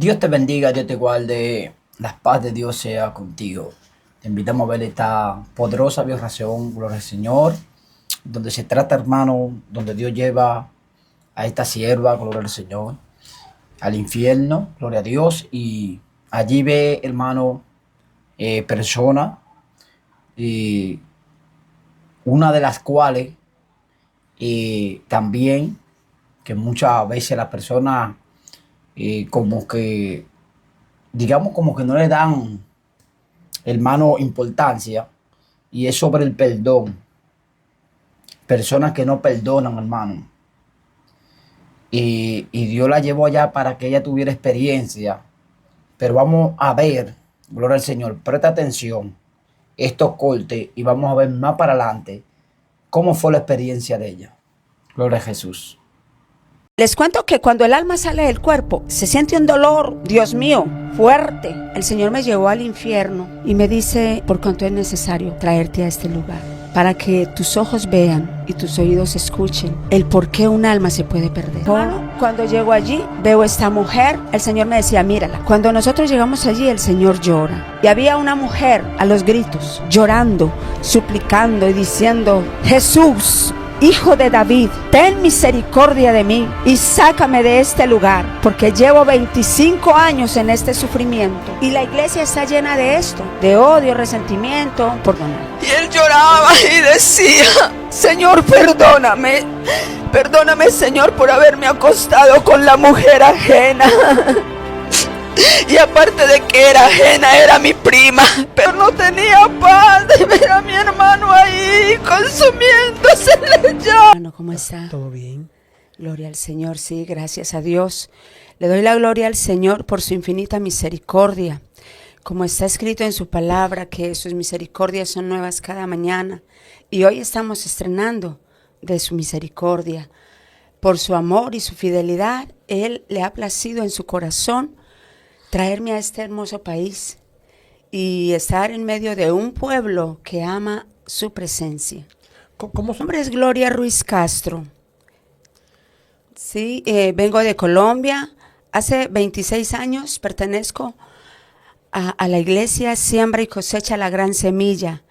Dios te bendiga, Dios te guarde, la paz de Dios sea contigo. Te invitamos a ver esta poderosa vibración, gloria al Señor, donde se trata, hermano, donde Dios lleva a esta sierva, gloria al Señor, al infierno, gloria a Dios, y allí ve, hermano, personas, y una de las cuales también, que muchas veces las personas como que digamos como que no le dan, hermano, importancia, y es sobre el perdón. Personas que no perdonan, hermano. Y Dios la llevó allá para que ella tuviera experiencia. Pero vamos a ver, gloria al Señor, presta atención, estos cortes, y vamos a ver más para adelante cómo fue la experiencia de ella. Gloria a Jesús. Les cuento que cuando el alma sale del cuerpo, se siente un dolor, Dios mío, fuerte. El Señor me llevó al infierno y me dice, por cuanto es necesario traerte a este lugar, para que tus ojos vean y tus oídos escuchen el por qué un alma se puede perder. Bueno, cuando llego allí, veo a esta mujer, el Señor me decía, mírala. Cuando nosotros llegamos allí, el Señor llora. Y había una mujer a los gritos, llorando, suplicando y diciendo, Jesús, Hijo de David, ten misericordia de mí y sácame de este lugar, porque llevo 25 años en este sufrimiento. Y la iglesia está llena de esto, de odio, resentimiento, perdón. Y él lloraba y decía, Señor, perdóname. Perdóname, Señor, por haberme acostado con la mujer ajena. Y aparte de que era ajena, era mi prima. Pero no tenía paz de ver a mi hermano ahí consumiéndose yo. Hermano, ¿cómo está? ¿Todo bien? Gloria al Señor, sí, gracias a Dios. Le doy la gloria al Señor por su infinita misericordia. Como está escrito en su palabra, que sus misericordias son nuevas cada mañana. Y hoy estamos estrenando de su misericordia. Por su amor y su fidelidad, Él le ha placido en su corazón traerme a este hermoso país y estar en medio de un pueblo que ama su presencia. ¿Cómo Mi nombre es Gloria Ruiz Castro. Sí, vengo de Colombia. Hace 26 años pertenezco a la iglesia Siembra y Cosecha la Gran Semilla.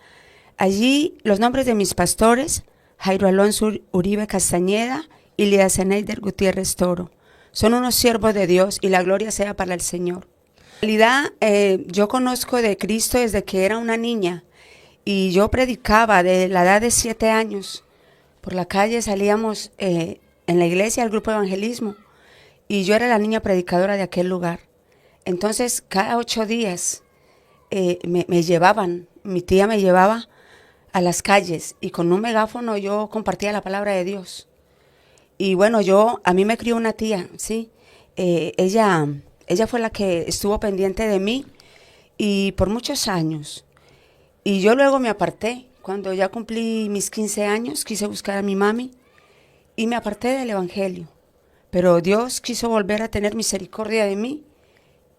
Allí los nombres de mis pastores, Jairo Alonso Uribe Castañeda y Lida Zeneider Gutiérrez Toro. Son unos siervos de Dios y la gloria sea para el Señor. En realidad, yo conozco de Cristo desde que era una niña y yo predicaba de la edad de 7 años. Por la calle salíamos en la iglesia al grupo de evangelismo y yo era la niña predicadora de aquel lugar. Entonces, cada 8 días me llevaban, mi tía me llevaba a las calles y con un megáfono yo compartía la palabra de Dios. Y bueno, a mí me crió una tía, ¿sí? Ella fue la que estuvo pendiente de mí y por muchos años. Y yo luego me aparté. Cuando ya cumplí mis 15 años, quise buscar a mi mami y me aparté del evangelio. Pero Dios quiso volver a tener misericordia de mí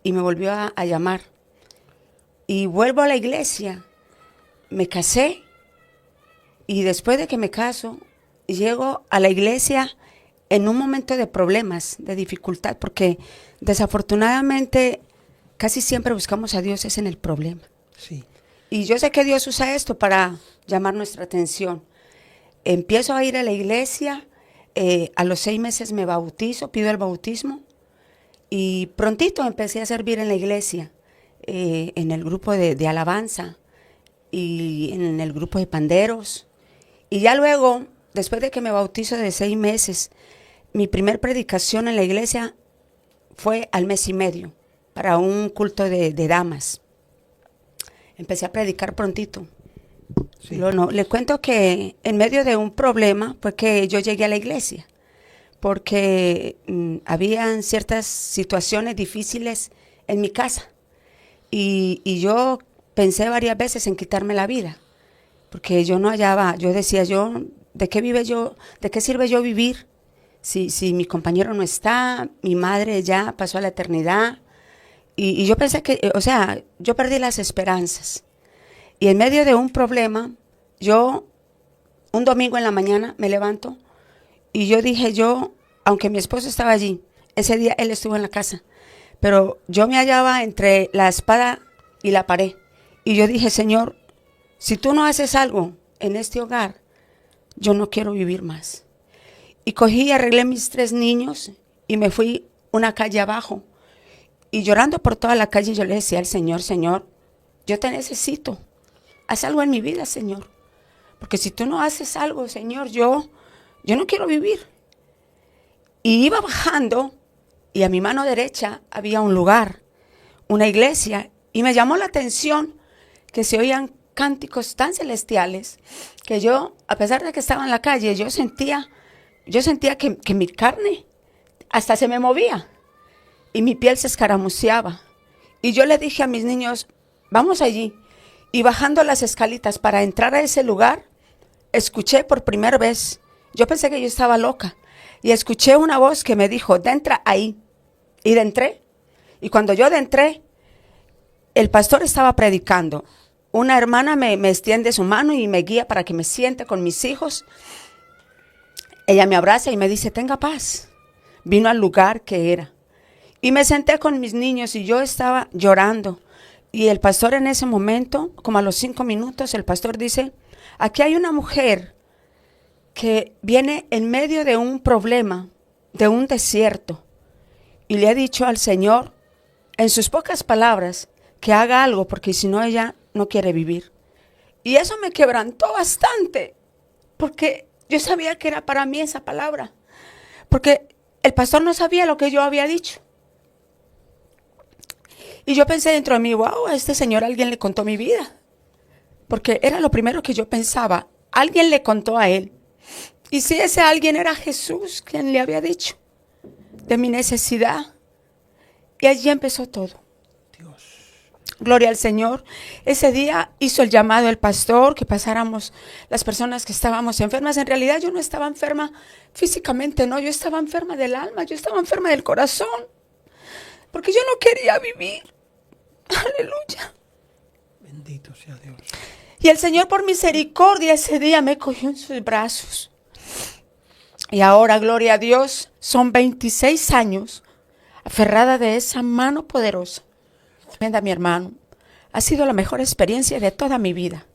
y me volvió a llamar. Y vuelvo a la iglesia. Me casé y después de que me caso, llego a la iglesia en un momento de problemas, de dificultad, porque desafortunadamente casi siempre buscamos a Dios es en el problema. Sí. Y yo sé que Dios usa esto para llamar nuestra atención. Empiezo a ir a la iglesia, a los 6 meses me bautizo, pido el bautismo y prontito empecé a servir en la iglesia, en el grupo de alabanza y en el grupo de panderos. Y ya luego, después de que me bautizo de 6 meses, mi primer predicación en la iglesia fue al mes y medio, para un culto de damas. Empecé a predicar prontito. Sí. No, le cuento que en medio de un problema fue que yo llegué a la iglesia, porque habían ciertas situaciones difíciles en mi casa. Y yo pensé varias veces en quitarme la vida, porque yo no hallaba, yo decía, ¿de qué sirve yo vivir? Si mi compañero no está, mi madre ya pasó a la eternidad. Y yo pensé que, yo perdí las esperanzas. Y en medio de un problema, un domingo en la mañana me levanto y yo dije, aunque mi esposo estaba allí, ese día él estuvo en la casa, pero yo me hallaba entre la espada y la pared. Y yo dije, Señor, si tú no haces algo en este hogar, yo no quiero vivir más. Y cogí y arreglé mis 3 niños y me fui una calle abajo. Y llorando por toda la calle, yo le decía al Señor, Señor, yo te necesito. Haz algo en mi vida, Señor. Porque si tú no haces algo, Señor, yo no quiero vivir. Y iba bajando y a mi mano derecha había un lugar, una iglesia. Y me llamó la atención que se oían cánticos tan celestiales que yo, a pesar de que estaba en la calle, yo sentía que mi carne hasta se me movía y mi piel se escaramuceaba. Y yo le dije a mis niños, vamos allí. Y bajando las escalitas para entrar a ese lugar, escuché por primera vez, yo pensé que yo estaba loca, y escuché una voz que me dijo, entra ahí. Y entré. Y cuando yo entré, el pastor estaba predicando. Una hermana me extiende su mano y me guía para que me siente con mis hijos. Ella me abraza y me dice, tenga paz. Vino al lugar que era. Y me senté con mis niños y yo estaba llorando. Y el pastor en ese momento, como a los 5 minutos, el pastor dice, aquí hay una mujer que viene en medio de un problema, de un desierto. Y le ha dicho al Señor, en sus pocas palabras, que haga algo, porque si no ella no quiere vivir. Y eso me quebrantó bastante, porque yo sabía que era para mí esa palabra, porque el pastor no sabía lo que yo había dicho. Y yo pensé dentro de mí, wow, a este señor alguien le contó mi vida, porque era lo primero que yo pensaba, alguien le contó a él. Y si ese alguien era Jesús, quien le había dicho de mi necesidad. Y allí empezó todo. Gloria al Señor. Ese día hizo el llamado el pastor que pasáramos las personas que estábamos enfermas. En realidad yo no estaba enferma físicamente, no, yo estaba enferma del alma, yo estaba enferma del corazón, porque yo no quería vivir. Aleluya. Bendito sea Dios. Y el Señor por misericordia ese día me cogió en sus brazos. Y ahora, gloria a Dios, son 26 años aferrada de esa mano poderosa. Tremenda, mi hermano. Ha sido la mejor experiencia de toda mi vida.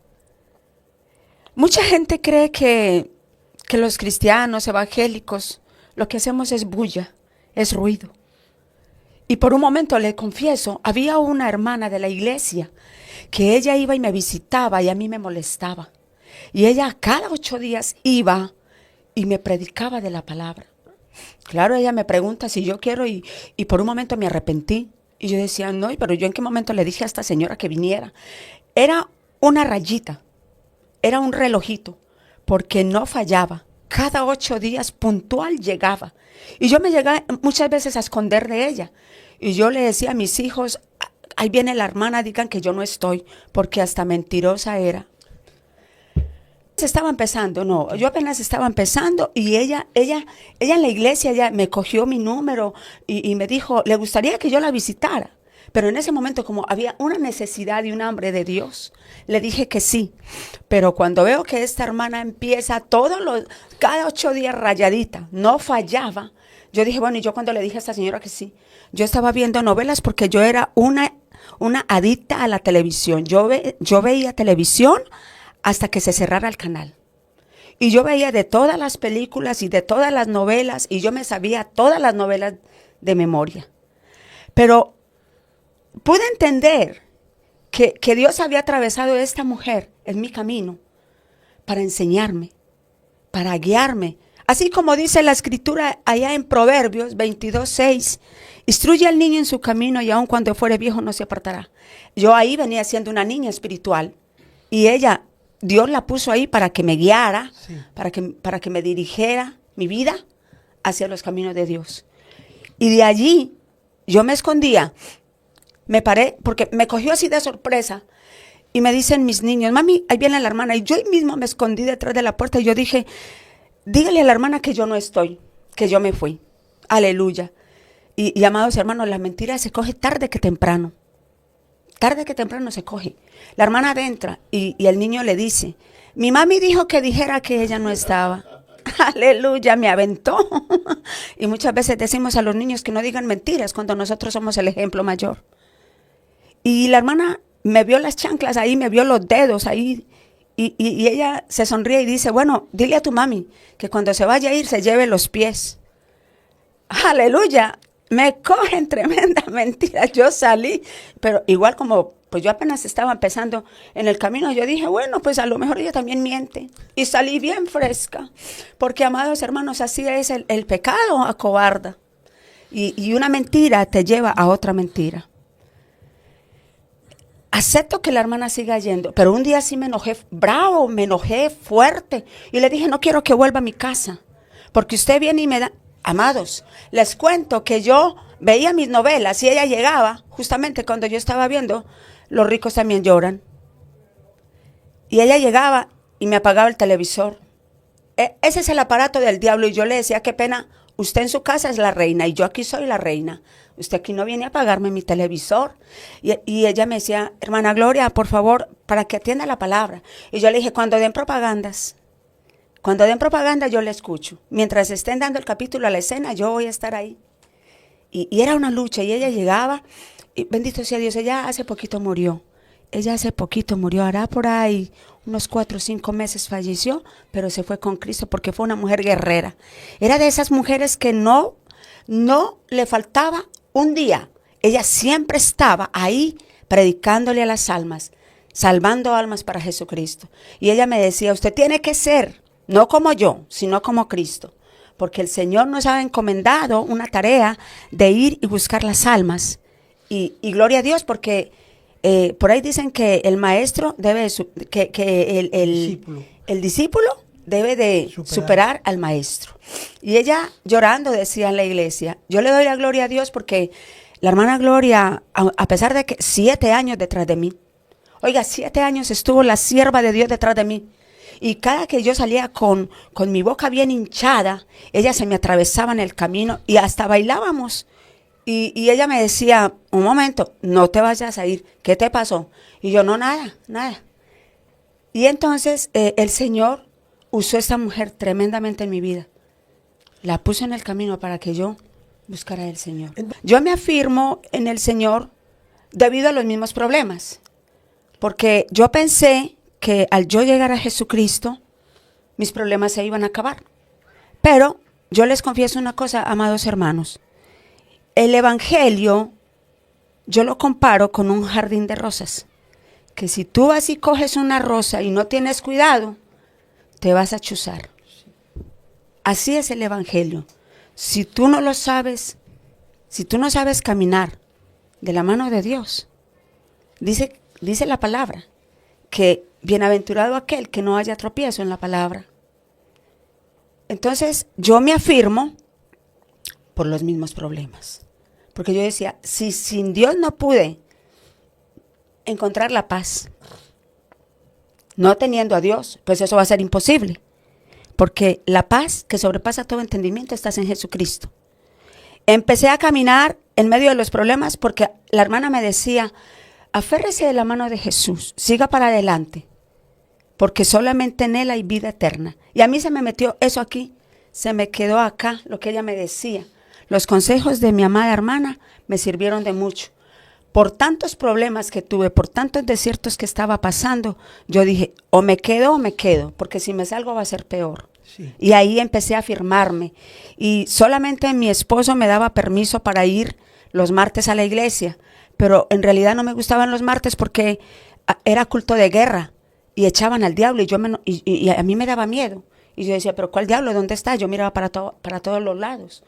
Mucha gente cree que los cristianos evangélicos lo que hacemos es bulla, es ruido. Y por un momento le confieso, había una hermana de la iglesia que ella iba y me visitaba y a mí me molestaba. Y ella cada 8 días iba y me predicaba de la palabra. Claro, ella me pregunta si yo quiero y por un momento me arrepentí. Y yo decía, no, pero yo en qué momento le dije a esta señora que viniera. Era una rayita, era un relojito, porque no fallaba. Cada 8 días puntual llegaba. Y yo me llegaba muchas veces a esconder de ella. Y yo le decía a mis hijos, ahí viene la hermana, digan que yo no estoy, porque hasta mentirosa era. Estaba empezando, no, yo apenas estaba empezando y ella en la iglesia ya me cogió mi número y me dijo, le gustaría que yo la visitara. Pero en ese momento, como había una necesidad y un hambre de Dios, le dije que sí. Pero cuando veo que esta hermana empieza cada 8 días rayadita, no fallaba, yo dije, bueno, y yo cuando le dije a esta señora que sí, yo estaba viendo novelas porque yo era una adicta a la televisión. Yo veía televisión hasta que se cerrara el canal. Y yo veía de todas las películas y de todas las novelas, y yo me sabía todas las novelas de memoria. Pero pude entender que Dios había atravesado a esta mujer en mi camino para enseñarme, para guiarme. Así como dice la escritura allá en Proverbios 22:6, instruye al niño en su camino y aun cuando fuere viejo no se apartará. Yo ahí venía siendo una niña espiritual y Dios la puso ahí para que me guiara, sí, para que me dirigiera mi vida hacia los caminos de Dios. Y de allí yo me escondía, me paré, porque me cogió así de sorpresa. Y me dicen mis niños, mami, ahí viene la hermana. Y yo ahí mismo me escondí detrás de la puerta y yo dije, dígale a la hermana que yo no estoy, que yo me fui. Aleluya. Y amados hermanos, la mentira se coge tarde que temprano. Tarde que temprano se coge. La hermana entra y el niño le dice, mi mami dijo que dijera que ella no estaba. aleluya, me aventó. Y muchas veces decimos a los niños que no digan mentiras cuando nosotros somos el ejemplo mayor. Y la hermana me vio las chanclas ahí, me vio los dedos ahí. Y ella se sonríe y dice, bueno, dile a tu mami que cuando se vaya a ir se lleve los pies. Aleluya, me cogen tremenda mentira. Yo salí, pero igual como pues yo apenas estaba empezando en el camino, yo dije, bueno, pues a lo mejor ella también miente. Y salí bien fresca, porque amados hermanos, así es el pecado, acobarda. Y una mentira te lleva a otra mentira. Acepto que la hermana siga yendo, pero un día sí me enojé bravo, me enojé fuerte. Y le dije, no quiero que vuelva a mi casa, porque usted viene y me da... Amados, les cuento que yo veía mis novelas y ella llegaba, justamente cuando yo estaba viendo Los ricos también lloran. Y ella llegaba y me apagaba el televisor. Ese es el aparato del diablo. Y yo le decía, qué pena, usted en su casa es la reina y yo aquí soy la reina. Usted aquí no viene a apagarme mi televisor. Y ella me decía, hermana Gloria, por favor, para que atienda la palabra. Y yo le dije, cuando den propagandas yo le escucho. Mientras estén dando el capítulo a la escena, yo voy a estar ahí. Y era una lucha. Y ella llegaba, y bendito sea Dios, ella hace poquito murió. Hará por ahí unos 4 o 5 meses falleció, pero se fue con Cristo porque fue una mujer guerrera. Era de esas mujeres que no le faltaba un día. Ella siempre estaba ahí predicándole a las almas, salvando almas para Jesucristo. Y ella me decía, usted tiene que ser, no como yo, sino como Cristo. Porque el Señor nos ha encomendado una tarea de ir y buscar las almas. Y gloria a Dios, porque por ahí dicen que el maestro debe, el discípulo debe de superar al maestro. Y ella llorando decía en la iglesia, yo le doy la gloria a Dios porque la hermana Gloria, a pesar de que 7 años detrás de mí, oiga, 7 años estuvo la sierva de Dios detrás de mí. Y cada que yo salía con mi boca bien hinchada, ella se me atravesaba en el camino y hasta bailábamos. Y ella me decía, un momento, no te vayas a ir, ¿qué te pasó? Y yo, no, nada. Y entonces el Señor usó a esta mujer tremendamente en mi vida. La puso en el camino para que yo buscara al Señor. Yo me afirmo en el Señor debido a los mismos problemas. Porque yo pensé que al yo llegar a Jesucristo, mis problemas se iban a acabar. Pero yo les confieso una cosa, amados hermanos. El Evangelio, yo lo comparo con un jardín de rosas. Que si tú vas y coges una rosa y no tienes cuidado, te vas a chuzar. Así es el Evangelio. Si tú no lo sabes, si tú no sabes caminar de la mano de Dios, dice la palabra, que bienaventurado aquel que no haya tropiezo en la palabra. Entonces, yo me afirmo por los mismos problemas. Porque yo decía, si sin Dios no pude encontrar la paz, no teniendo a Dios, pues eso va a ser imposible. Porque la paz que sobrepasa todo entendimiento está en Jesucristo. Empecé a caminar en medio de los problemas porque la hermana me decía, aférrese de la mano de Jesús, siga para adelante, porque solamente en Él hay vida eterna. Y a mí se me metió eso aquí, se me quedó acá lo que ella me decía. Los consejos de mi amada hermana me sirvieron de mucho. Por tantos problemas que tuve, por tantos desiertos que estaba pasando, yo dije, o me quedo, porque si me salgo va a ser peor. Sí. Y ahí empecé a afirmarme. Y solamente mi esposo me daba permiso para ir los martes a la iglesia, pero en realidad no me gustaban los martes porque era culto de guerra y echaban al diablo y a mí me daba miedo. Y yo decía, pero ¿cuál diablo? ¿Dónde está? Yo miraba para todos los lados.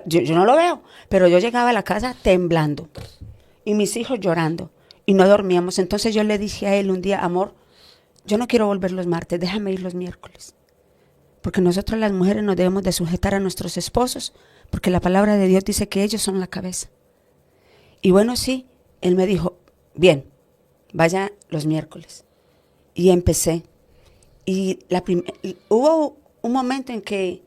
Yo no lo veo, pero yo llegaba a la casa temblando y mis hijos llorando y no dormíamos. Entonces yo le dije a él un día, amor, yo no quiero volver los martes, déjame ir los miércoles. Porque nosotros las mujeres nos debemos de sujetar a nuestros esposos, porque la palabra de Dios dice que ellos son la cabeza. Y bueno, sí, él me dijo, bien, vaya los miércoles. Y empecé. Y hubo un momento en que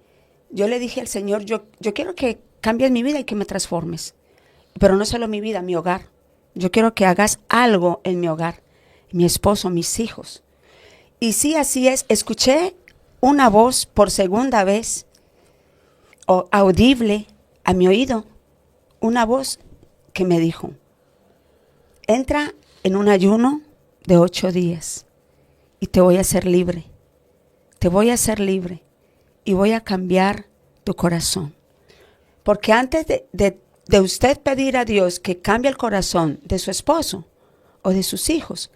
yo le dije al Señor, yo quiero que cambies mi vida y que me transformes. Pero no solo mi vida, mi hogar. Yo quiero que hagas algo en mi hogar, mi esposo, mis hijos. Y sí, así es. Escuché una voz por segunda vez, o audible a mi oído, una voz que me dijo: entra en un ayuno de 8 días y te voy a hacer libre. Te voy a hacer libre y voy a cambiar tu corazón. Porque antes de usted pedir a Dios que cambie el corazón de su esposo o de sus hijos,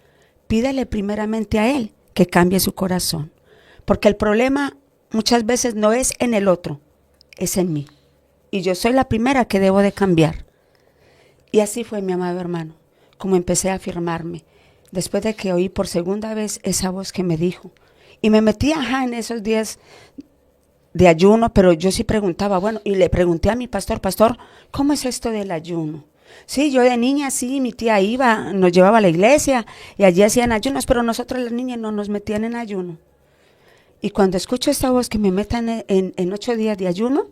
pídale primeramente a Él que cambie su corazón. Porque el problema muchas veces no es en el otro, es en mí. Y yo soy la primera que debo de cambiar. Y así fue, mi amado hermano, como empecé a afirmarme, después de que oí por segunda vez esa voz que me dijo. Y me metí en esos días de ayuno, pero yo sí preguntaba, bueno, y le pregunté a mi pastor, ¿cómo es esto del ayuno? Sí, yo de niña, sí, mi tía iba, nos llevaba a la iglesia y allí hacían ayunos, pero nosotros las niñas no nos metían en ayuno. Y cuando escucho esta voz que me metan en 8 días de ayuno,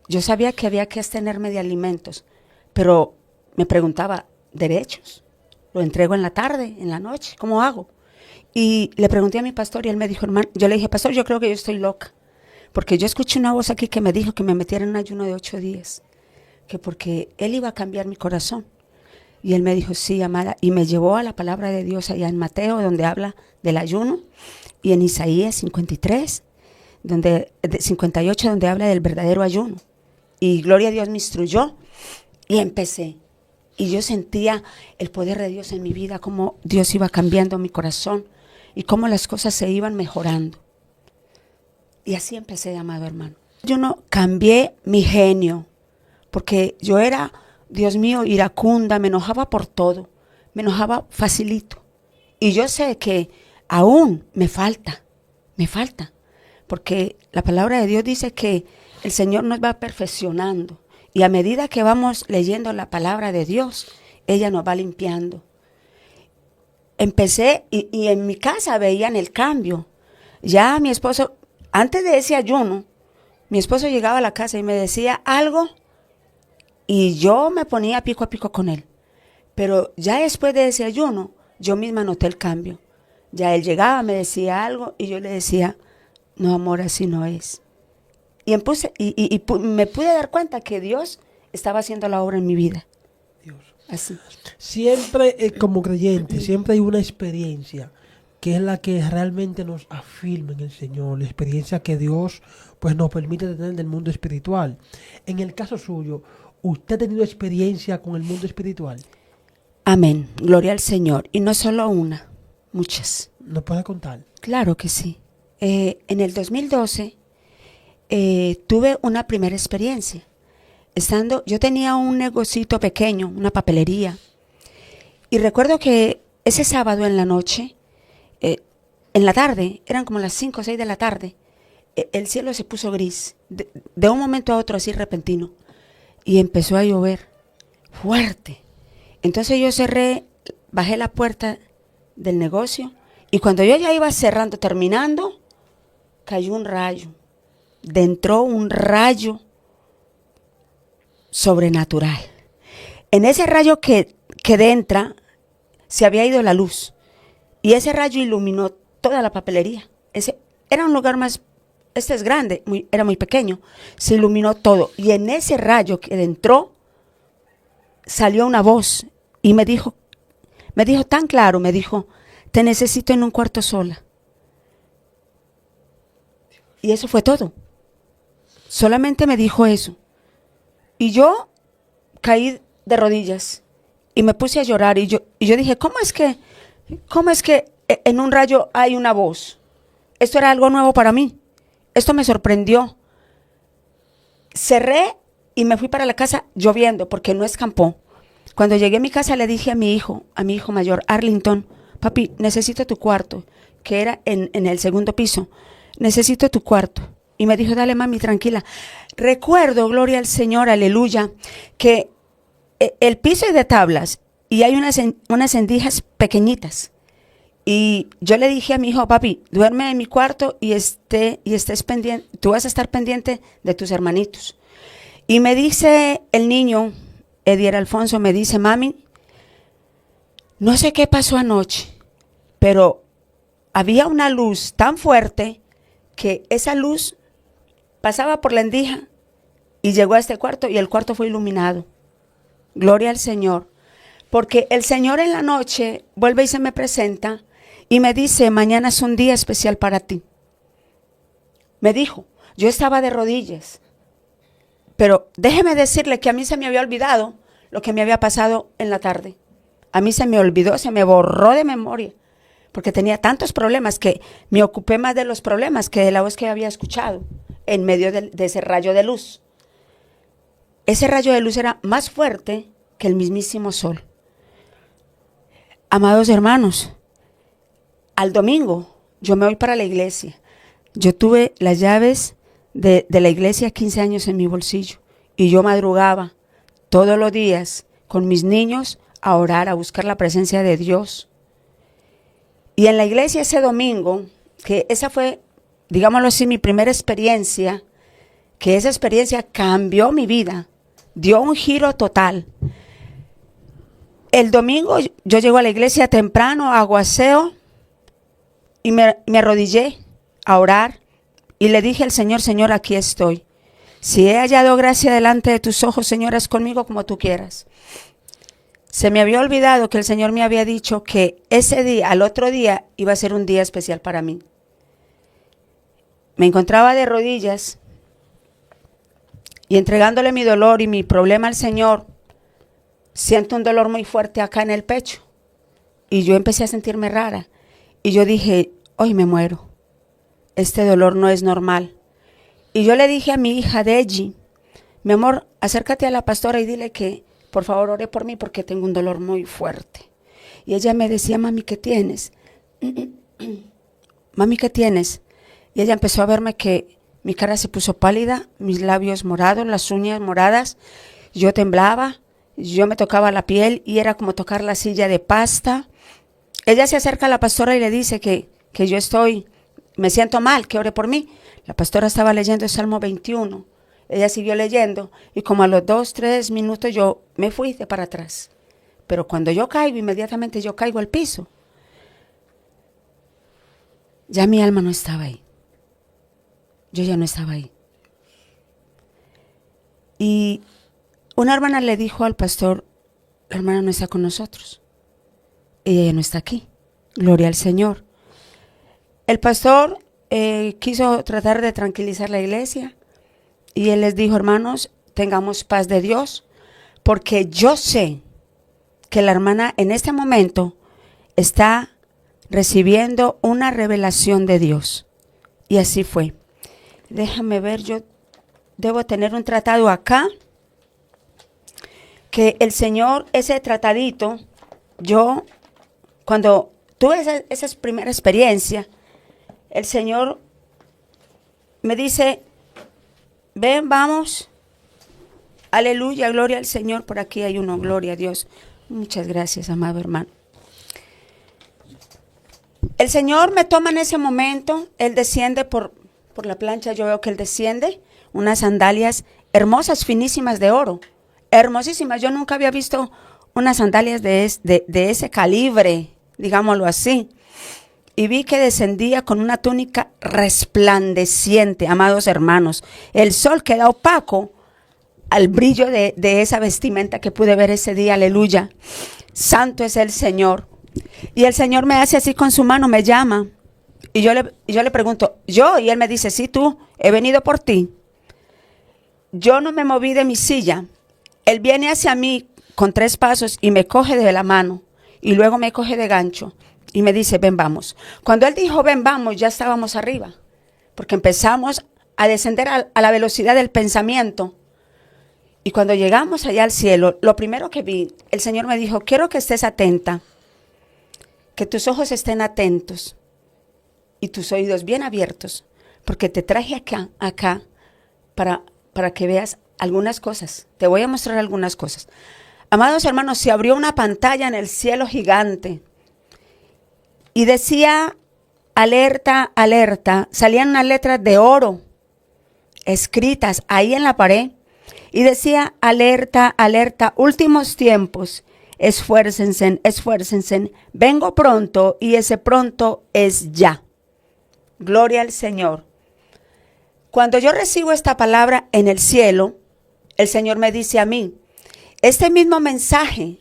yo sabía que había que abstenerme de alimentos, pero me preguntaba, ¿derechos? ¿Lo entrego en la tarde, en la noche? ¿Cómo hago? Y le pregunté a mi pastor y él me dijo, hermano, yo le dije, pastor, yo creo que yo estoy loca, porque yo escuché una voz aquí que me dijo que me metiera en un ayuno de 8 días, que porque él iba a cambiar mi corazón. Y él me dijo, sí, amada, y me llevó a la palabra de Dios allá en Mateo, donde habla del ayuno, y en Isaías 53, 58, donde habla del verdadero ayuno. Y gloria a Dios me instruyó y empecé. Y yo sentía el poder de Dios en mi vida, cómo Dios iba cambiando mi corazón y cómo las cosas se iban mejorando. Y así empecé, amado hermano. Yo no cambié mi genio, porque yo era, Dios mío, iracunda, me enojaba por todo, me enojaba facilito. Y yo sé que aún me falta, porque la palabra de Dios dice que el Señor nos va perfeccionando. Y a medida que vamos leyendo la palabra de Dios, ella nos va limpiando. Empecé y en mi casa veían el cambio. Ya mi esposo, antes de ese ayuno, mi esposo llegaba a la casa y me decía algo y yo me ponía pico a pico con él. Pero ya después de ese ayuno, yo misma noté el cambio. Ya él llegaba, me decía algo y yo le decía, no, amor, así no es. Y me pude dar cuenta que Dios estaba haciendo la obra en mi vida. Dios. Así. Siempre, como creyentes, siempre hay una experiencia que es la que realmente nos afirma en el Señor, la experiencia que Dios pues nos permite tener del mundo espiritual. En el caso suyo, ¿usted ha tenido experiencia con el mundo espiritual? Amén, gloria al Señor. Y no solo una, muchas. ¿Nos puede contar? Claro que sí. En el 2012 tuve una primera experiencia. Yo tenía un negocito pequeño, una papelería. Y recuerdo que ese sábado en la noche, en la tarde, eran como las 5 o 6 de la tarde, el cielo se puso gris, de un momento a otro así repentino. Y empezó a llover fuerte. Entonces yo bajé la puerta del negocio y cuando yo ya iba cerrando, terminando, cayó un rayo. Entró un rayo sobrenatural. En ese rayo que entra, se había ido la luz y ese rayo iluminó toda la papelería. Era un lugar este es grande, era muy pequeño, se iluminó todo y en ese rayo que entró salió una voz y me dijo tan claro, me dijo, te necesito en un cuarto sola. Y eso fue todo. Solamente me dijo eso. Y yo caí de rodillas y me puse a llorar y yo dije, ¿cómo es que en un rayo hay una voz? Esto era algo nuevo para mí. Esto me sorprendió. Cerré y me fui para la casa lloviendo porque no escampó. Cuando llegué a mi casa le dije a mi hijo mayor, Arlington, papi, necesito tu cuarto, que era en el segundo piso. Necesito tu cuarto. Y me dijo, dale mami, tranquila. Recuerdo, gloria al Señor, aleluya, que el piso es de tablas y hay unas endijas pequeñitas. Y yo le dije a mi hijo, papi, duerme en mi cuarto y estés pendiente, tú vas a estar pendiente de tus hermanitos. Y me dice el niño, Edier Alfonso, me dice, mami, no sé qué pasó anoche, pero había una luz tan fuerte que esa luz pasaba por la endija y llegó a este cuarto y el cuarto fue iluminado. Gloria al Señor. Porque el Señor en la noche vuelve y se me presenta y me dice, mañana es un día especial para ti. Me dijo, yo estaba de rodillas, pero déjeme decirle que a mí se me había olvidado lo que me había pasado en la tarde. A mí se me olvidó, se me borró de memoria, porque tenía tantos problemas que me ocupé más de los problemas que de la voz que había escuchado en medio de ese rayo de luz. Ese rayo de luz era más fuerte que el mismísimo sol. Amados hermanos, al domingo yo me voy para la iglesia. Yo tuve las llaves de la iglesia 15 años en mi bolsillo y yo madrugaba todos los días con mis niños a orar, a buscar la presencia de Dios. Y en la iglesia ese domingo, que esa fue, digámoslo así, mi primera experiencia, que esa experiencia cambió mi vida, dio un giro total. El domingo yo llego a la iglesia temprano, hago aseo y me arrodillé a orar y le dije al Señor, Señor, aquí estoy. Si he hallado gracia delante de tus ojos, Señor, haz conmigo como tú quieras. Se me había olvidado que el Señor me había dicho que ese día, al otro día, iba a ser un día especial para mí. Me encontraba de rodillas y entregándole mi dolor y mi problema al Señor, siento un dolor muy fuerte acá en el pecho. Y yo empecé a sentirme rara. Y yo dije, hoy me muero. Este dolor no es normal. Y yo le dije a mi hija Deji, mi amor, acércate a la pastora y dile que por favor ore por mí porque tengo un dolor muy fuerte. Y ella me decía, mami, ¿qué tienes? Mami, ¿qué tienes? Y ella empezó a verme que mi cara se puso pálida, mis labios morados, las uñas moradas. Yo temblaba, yo me tocaba la piel y era como tocar la silla de pasta. Ella se acerca a la pastora y le dice que yo me siento mal, que ore por mí. La pastora estaba leyendo el Salmo 21. Ella siguió leyendo y como a los 2-3 minutos yo me fui de para atrás. Pero cuando yo caigo, inmediatamente yo caigo al piso. Ya mi alma no estaba ahí. Yo ya no estaba ahí. Y una hermana le dijo al pastor, la hermana no está con nosotros. Ella ya no está aquí. Gloria al Señor. El pastor quiso tratar de tranquilizar la iglesia y él les dijo, hermanos, tengamos paz de Dios, porque yo sé que la hermana en este momento está recibiendo una revelación de Dios. Y así fue. Déjame ver, yo debo tener un tratado acá, que el Señor, ese tratadito, yo, cuando tuve esa primera experiencia, el Señor me dice, ven, vamos, aleluya, gloria al Señor, por aquí hay uno, gloria a Dios. Muchas gracias, amado hermano. El Señor me toma en ese momento, Él desciende por la plancha, yo veo que Él desciende, unas sandalias hermosas, finísimas de oro, hermosísimas. Yo nunca había visto unas sandalias de ese calibre, digámoslo así. Y vi que descendía con una túnica resplandeciente, amados hermanos. El sol queda opaco al brillo de esa vestimenta que pude ver ese día, aleluya. Santo es el Señor. Y el Señor me hace así con su mano, me llama. Y yo le pregunto, ¿yo? Y Él me dice, sí, tú, he venido por ti. Yo no me moví de mi silla. Él viene hacia mí con 3 pasos y me coge de la mano. Y luego me coge de gancho. Y me dice, ven, vamos. Cuando Él dijo, ven, vamos, ya estábamos arriba. Porque empezamos a descender a la velocidad del pensamiento. Y cuando llegamos allá al cielo, lo primero que vi, el Señor me dijo, quiero que estés atenta. Que tus ojos estén atentos. Y tus oídos bien abiertos. Porque te traje acá para que veas algunas cosas. Te voy a mostrar algunas cosas. Amados hermanos, se abrió una pantalla en el cielo gigante. Y decía, alerta, alerta, salían unas letras de oro escritas ahí en la pared. Y decía, alerta, alerta, últimos tiempos, esfuércense, esfuércense, vengo pronto y ese pronto es ya. Gloria al Señor. Cuando yo recibo esta palabra en el cielo, el Señor me dice a mí, este mismo mensaje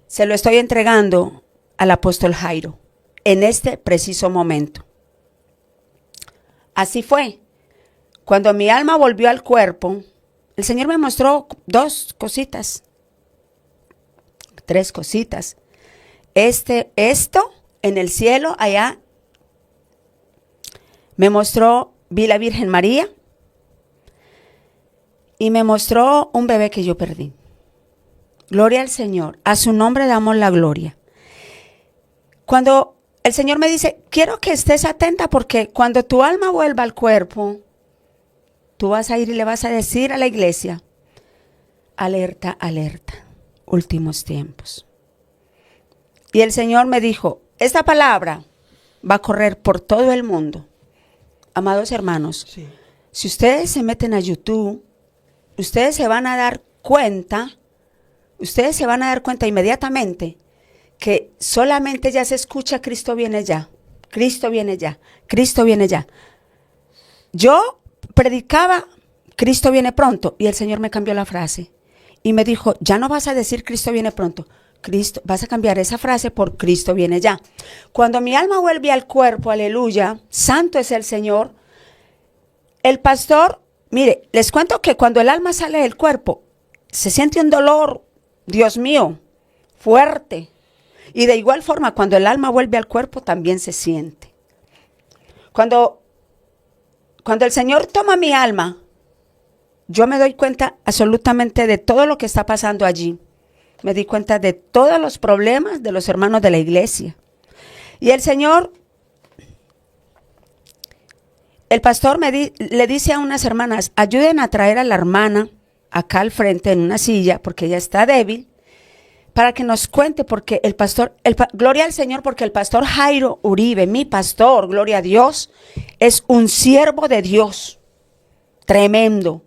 se lo estoy entregando al apóstol Jairo en este preciso momento. Así fue. Cuando mi alma volvió al cuerpo, el Señor me mostró 2 cositas, 3 cositas. Esto en el cielo, allá, me mostró, vi la Virgen María y me mostró un bebé que yo perdí. Gloria al Señor, a su nombre damos la gloria. Cuando el Señor me dice, quiero que estés atenta porque cuando tu alma vuelva al cuerpo, tú vas a ir y le vas a decir a la iglesia, alerta, alerta, últimos tiempos. Y el Señor me dijo, esta palabra va a correr por todo el mundo. Amados hermanos, Sí. si ustedes se meten a YouTube, ustedes se van a dar cuenta inmediatamente que solamente ya se escucha Cristo viene ya, Cristo viene ya, Cristo viene ya. Yo predicaba Cristo viene pronto y el Señor me cambió la frase y me dijo, ya no vas a decir Cristo viene pronto, Cristo, vas a cambiar esa frase por Cristo viene ya. Cuando mi alma vuelve al cuerpo, aleluya, santo es el Señor, el pastor, mire, les cuento que cuando el alma sale del cuerpo, se siente un dolor, Dios mío, fuerte. Y de igual forma, cuando el alma vuelve al cuerpo, también se siente. Cuando el Señor toma mi alma, yo me doy cuenta absolutamente de todo lo que está pasando allí. Me di cuenta de todos los problemas de los hermanos de la iglesia. Y el Señor, el pastor le dice a unas hermanas, ayuden a traer a la hermana acá al frente en una silla, porque ella está débil, para que nos cuente, porque el pastor, gloria al Señor, porque el pastor Jairo Uribe, mi pastor, gloria a Dios, es un siervo de Dios, tremendo.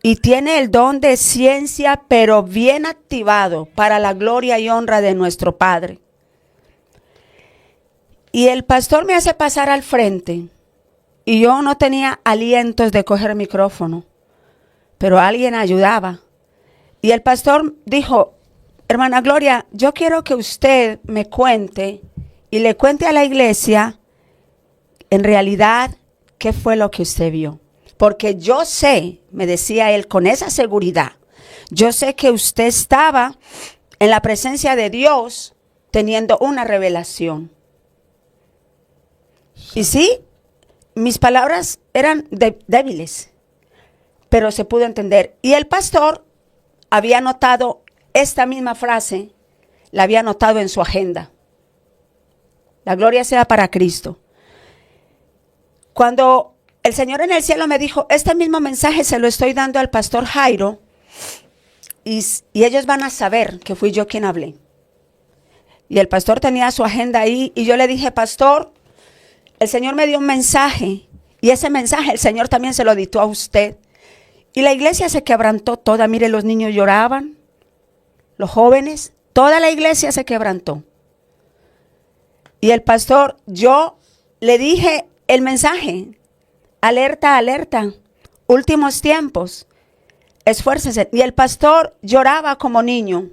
Y tiene el don de ciencia, pero bien activado para la gloria y honra de nuestro Padre. Y el pastor me hace pasar al frente. Y yo no tenía alientos de coger el micrófono, pero alguien ayudaba. Y el pastor dijo, hermana Gloria, yo quiero que usted me cuente y le cuente a la iglesia, en realidad, qué fue lo que usted vio. Porque yo sé, me decía él con esa seguridad, yo sé que usted estaba en la presencia de Dios teniendo una revelación. Y sí, mis palabras eran débiles, pero se pudo entender. Y el pastor había anotado esta misma frase, la había anotado en su agenda. La gloria sea para Cristo. Cuando el Señor en el cielo me dijo, este mismo mensaje se lo estoy dando al pastor Jairo y ellos van a saber que fui yo quien hablé. Y el pastor tenía su agenda ahí y yo le dije, pastor, el Señor me dio un mensaje y ese mensaje el Señor también se lo dictó a usted. Y la iglesia se quebrantó toda. Mire, los niños lloraban, los jóvenes, toda la iglesia se quebrantó. Y el pastor, yo le dije el mensaje, alerta, alerta, últimos tiempos, esfuércese. Y el pastor lloraba como niño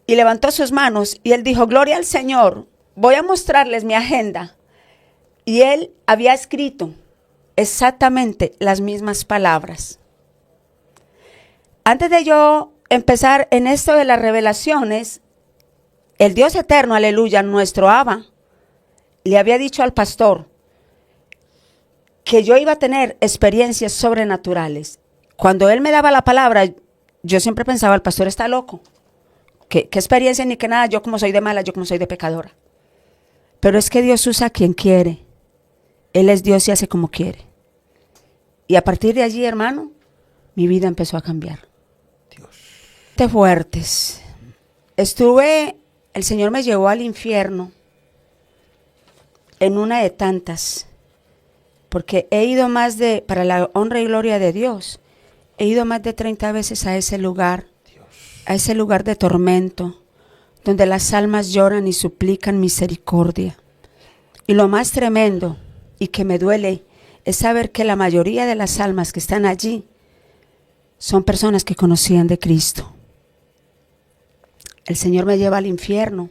y levantó sus manos y él dijo, gloria al Señor, voy a mostrarles mi agenda. Y él había escrito exactamente las mismas palabras. Antes de yo empezar en esto de las revelaciones, el Dios eterno, aleluya, nuestro Abba, le había dicho al pastor que yo iba a tener experiencias sobrenaturales. Cuando él me daba la palabra, yo siempre pensaba, el pastor está loco. ¿Qué experiencia ni qué nada? Yo como soy de mala, yo como soy de pecadora. Pero es que Dios usa a quien quiere. Él es Dios y hace como quiere. Y a partir de allí, hermano, mi vida empezó a cambiar. Dios. De fuertes. El Señor me llevó al infierno en una de tantas. Porque he ido para la honra y gloria de Dios, he ido más de 30 veces a ese lugar, a ese lugar de tormento, donde las almas lloran y suplican misericordia. Y lo más tremendo, y que me duele, es saber que la mayoría de las almas que están allí son personas que conocían de Cristo. El Señor me lleva al infierno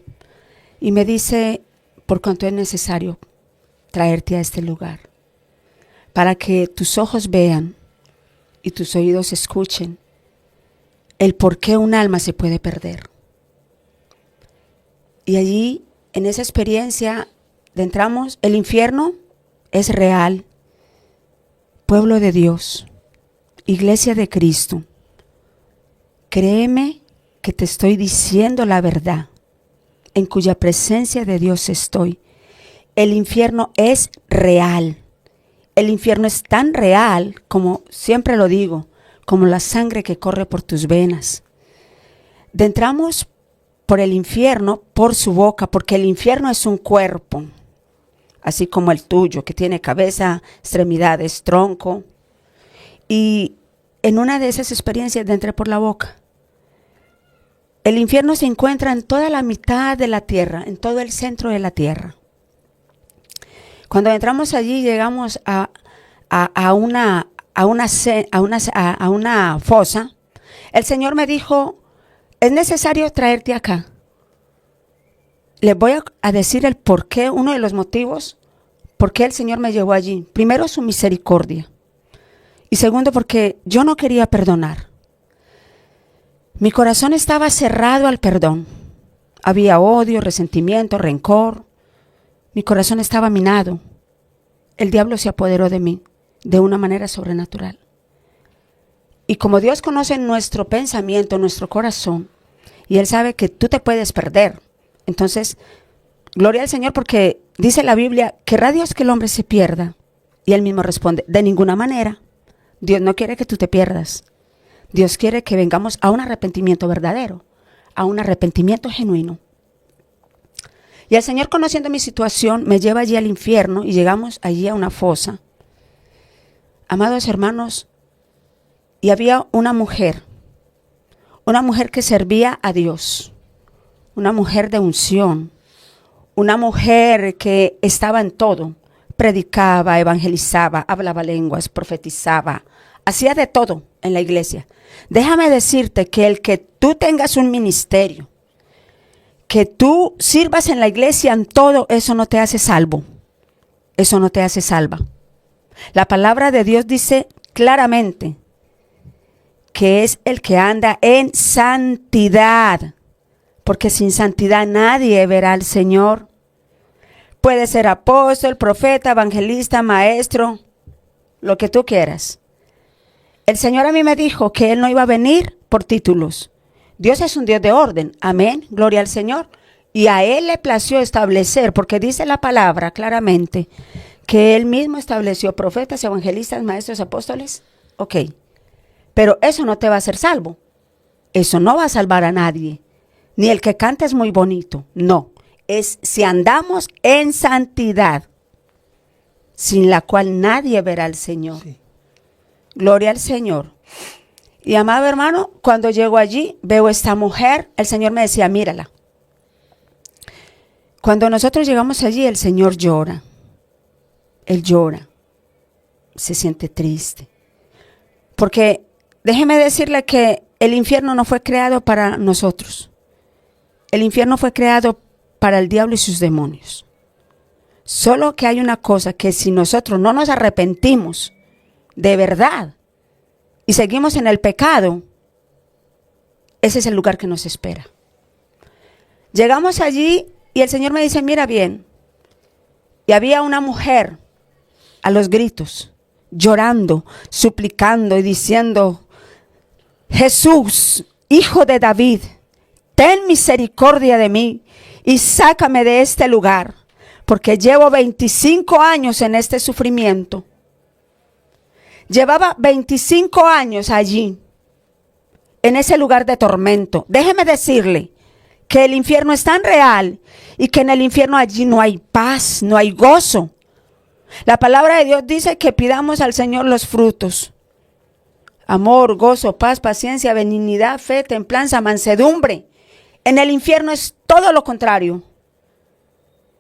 y me dice, por cuanto es necesario traerte a este lugar, para que tus ojos vean y tus oídos escuchen el por qué un alma se puede perder. Y allí, en esa experiencia, entramos, el infierno es real. Pueblo de Dios, Iglesia de Cristo, créeme que te estoy diciendo la verdad, en cuya presencia de Dios estoy. El infierno es real. El infierno es tan real, como siempre lo digo, como la sangre que corre por tus venas. Entramos por el infierno, por su boca, porque el infierno es un cuerpo, así como el tuyo, que tiene cabeza, extremidades, tronco. Y en una de esas experiencias entré por la boca. El infierno se encuentra en toda la mitad de la tierra, en todo el centro de la tierra. Cuando entramos allí, llegamos a una fosa. El Señor me dijo, es necesario traerte acá. Les voy a decir el por qué, uno de los motivos por qué el Señor me llevó allí. Primero, su misericordia. Y segundo, porque yo no quería perdonar. Mi corazón estaba cerrado al perdón. Había odio, resentimiento, rencor. Mi corazón estaba minado. El diablo se apoderó de mí de una manera sobrenatural. Y como Dios conoce nuestro pensamiento, nuestro corazón, y Él sabe que tú te puedes perder. Entonces, gloria al Señor, porque dice la Biblia, ¿querrá Dios que el hombre se pierda? Y Él mismo responde, de ninguna manera. Dios no quiere que tú te pierdas. Dios quiere que vengamos a un arrepentimiento verdadero, a un arrepentimiento genuino. Y el Señor, conociendo mi situación, me lleva allí al infierno y llegamos allí a una fosa. Amados hermanos, y había una mujer que servía a Dios, una mujer de unción, una mujer que estaba en todo, predicaba, evangelizaba, hablaba lenguas, profetizaba, hacía de todo en la iglesia. Déjame decirte que el que tú tengas un ministerio, que tú sirvas en la iglesia en todo, eso no te hace salvo. Eso no te hace salva. La palabra de Dios dice claramente que es el que anda en santidad, porque sin santidad nadie verá al Señor. Puede ser apóstol, profeta, evangelista, maestro, lo que tú quieras. El Señor a mí me dijo que Él no iba a venir por títulos. Dios es un Dios de orden. Amén. Gloria al Señor. Y a Él le plació establecer, porque dice la palabra claramente, que Él mismo estableció profetas, evangelistas, maestros, apóstoles. Ok. Pero eso no te va a hacer salvo. Eso no va a salvar a nadie. Ni el que canta es muy bonito. No. Es si andamos en santidad, sin la cual nadie verá al Señor. Sí. Gloria al Señor. Y amado hermano, cuando llego allí, veo esta mujer, el Señor me decía, mírala. Cuando nosotros llegamos allí, el Señor llora. Él llora. Se siente triste. Porque déjeme decirle que el infierno no fue creado para nosotros. El infierno fue creado para el diablo y sus demonios. Solo que hay una cosa, que si nosotros no nos arrepentimos de verdad y seguimos en el pecado, ese es el lugar que nos espera. Llegamos allí y el Señor me dice, mira bien, y había una mujer a los gritos, llorando, suplicando y diciendo, Jesús, Hijo de David, ten misericordia de mí y sácame de este lugar, porque llevo 25 años en este sufrimiento. Llevaba 25 años allí, en ese lugar de tormento. Déjeme decirle que el infierno es tan real y que en el infierno allí no hay paz, no hay gozo. La palabra de Dios dice que pidamos al Señor los frutos: amor, gozo, paz, paciencia, benignidad, fe, templanza, mansedumbre. En el infierno es todo lo contrario.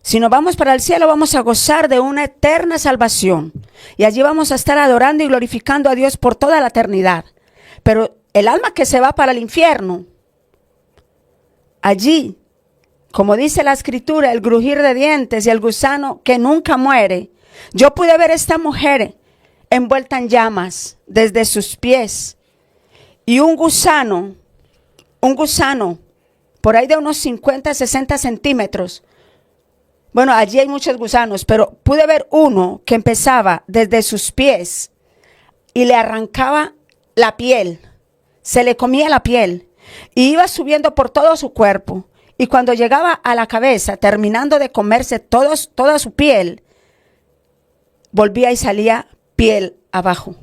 Si nos vamos para el cielo, vamos a gozar de una eterna salvación. Y allí vamos a estar adorando y glorificando a Dios por toda la eternidad. Pero el alma que se va para el infierno, allí, como dice la escritura, el crujir de dientes y el gusano que nunca muere. Yo pude ver a esta mujer envuelta en llamas desde sus pies. Y un gusano, por ahí de unos 50, 60 centímetros. Bueno, allí hay muchos gusanos, pero pude ver uno que empezaba desde sus pies y le arrancaba la piel, se le comía la piel y iba subiendo por todo su cuerpo. Y cuando llegaba a la cabeza, terminando de comerse toda su piel, volvía y salía piel abajo.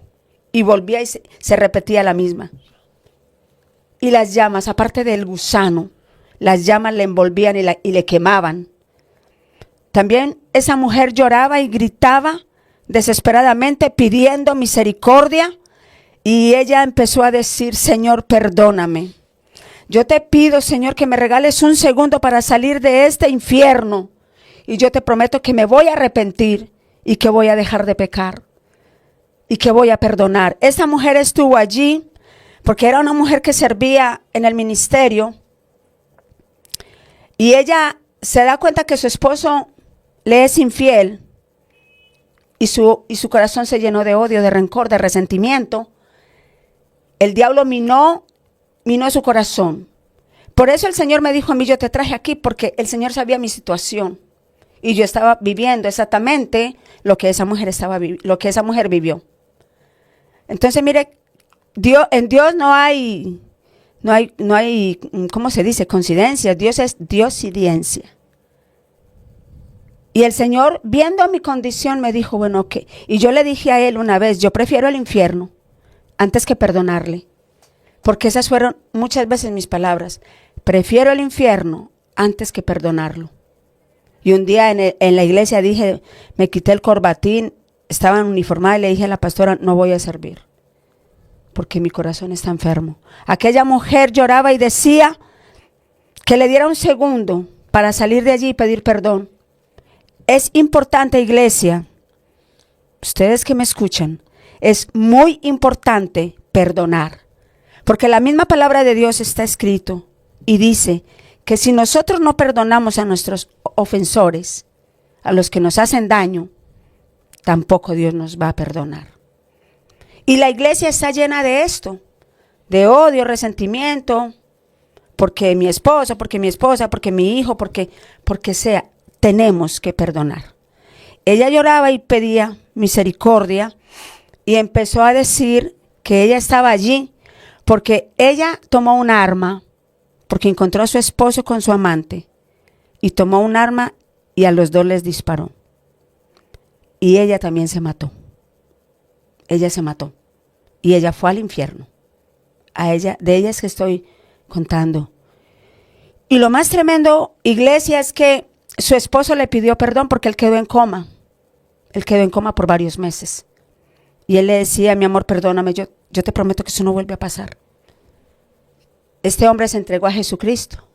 Y volvía y se repetía la misma. Y las llamas, aparte del gusano, las llamas le envolvían y le quemaban. También esa mujer lloraba y gritaba desesperadamente pidiendo misericordia. Y ella empezó a decir: Señor, perdóname. Yo te pido, Señor, que me regales un segundo para salir de este infierno. Y yo te prometo que me voy a arrepentir y que voy a dejar de pecar y que voy a perdonar. Esa mujer estuvo allí porque era una mujer que servía en el ministerio. Y ella se da cuenta que su esposo le es infiel y su corazón se llenó de odio, de rencor, de resentimiento. El diablo minó su corazón. Por eso el Señor me dijo a mí: yo te traje aquí porque el Señor sabía mi situación y yo estaba viviendo exactamente lo que esa mujer vivió. Entonces, mire, en Dios no hay, ¿cómo se dice? Coincidencia. Dios es diosidencia. Y el Señor, viendo mi condición, me dijo: bueno, ok. Y yo le dije a él una vez: yo prefiero el infierno antes que perdonarle. Porque esas fueron muchas veces mis palabras. Prefiero el infierno antes que perdonarlo. Y un día en la iglesia dije, me quité el corbatín, estaba uniformada y le dije a la pastora: no voy a servir, porque mi corazón está enfermo. Aquella mujer lloraba y decía que le diera un segundo para salir de allí y pedir perdón. Es importante, iglesia, ustedes que me escuchan, es muy importante perdonar. Porque la misma palabra de Dios está escrito y dice que si nosotros no perdonamos a nuestros ofensores, a los que nos hacen daño, tampoco Dios nos va a perdonar. Y la iglesia está llena de esto, de odio, resentimiento, porque mi esposo, porque mi esposa, porque mi hijo, porque sea, tenemos que perdonar. Ella lloraba y pedía misericordia y empezó a decir que ella estaba allí porque ella tomó un arma, porque encontró a su esposo con su amante, y tomó un arma y a los dos les disparó. Y ella también se mató. Ella se mató. Y ella fue al infierno. De ella es que estoy contando. Y lo más tremendo, iglesia, es que su esposo le pidió perdón porque él quedó en coma. Él quedó en coma por varios meses. Y él le decía: mi amor, perdóname, yo te prometo que eso no vuelve a pasar. Este hombre se entregó a Jesucristo.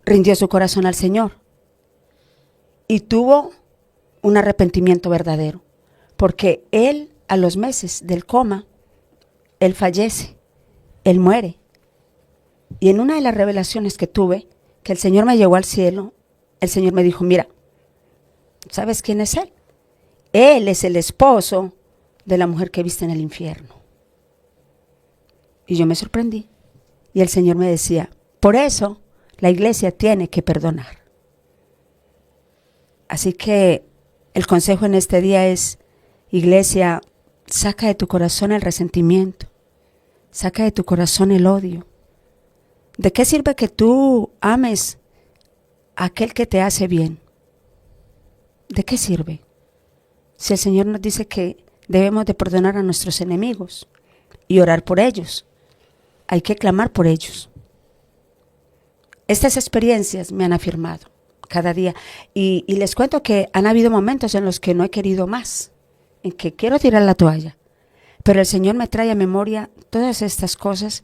Rindió su corazón al Señor. Y tuvo un arrepentimiento verdadero. Porque él, a los meses del coma, él fallece. Él muere. Y en una de las revelaciones que tuve, que el Señor me llevó al cielo, el Señor me dijo: mira, ¿sabes quién es él? Él es el esposo de la mujer que viste en el infierno. Y yo me sorprendí. Y el Señor me decía: por eso la iglesia tiene que perdonar. Así que el consejo en este día es: iglesia, saca de tu corazón el resentimiento. Saca de tu corazón el odio. ¿De qué sirve que tú ames a aquel que te hace bien? ¿De qué sirve? Si el Señor nos dice que debemos de perdonar a nuestros enemigos y orar por ellos. Hay que clamar por ellos. Estas experiencias me han afirmado cada día. Y les cuento que han habido momentos en los que no he querido más, en que quiero tirar la toalla. Pero el Señor me trae a memoria todas estas cosas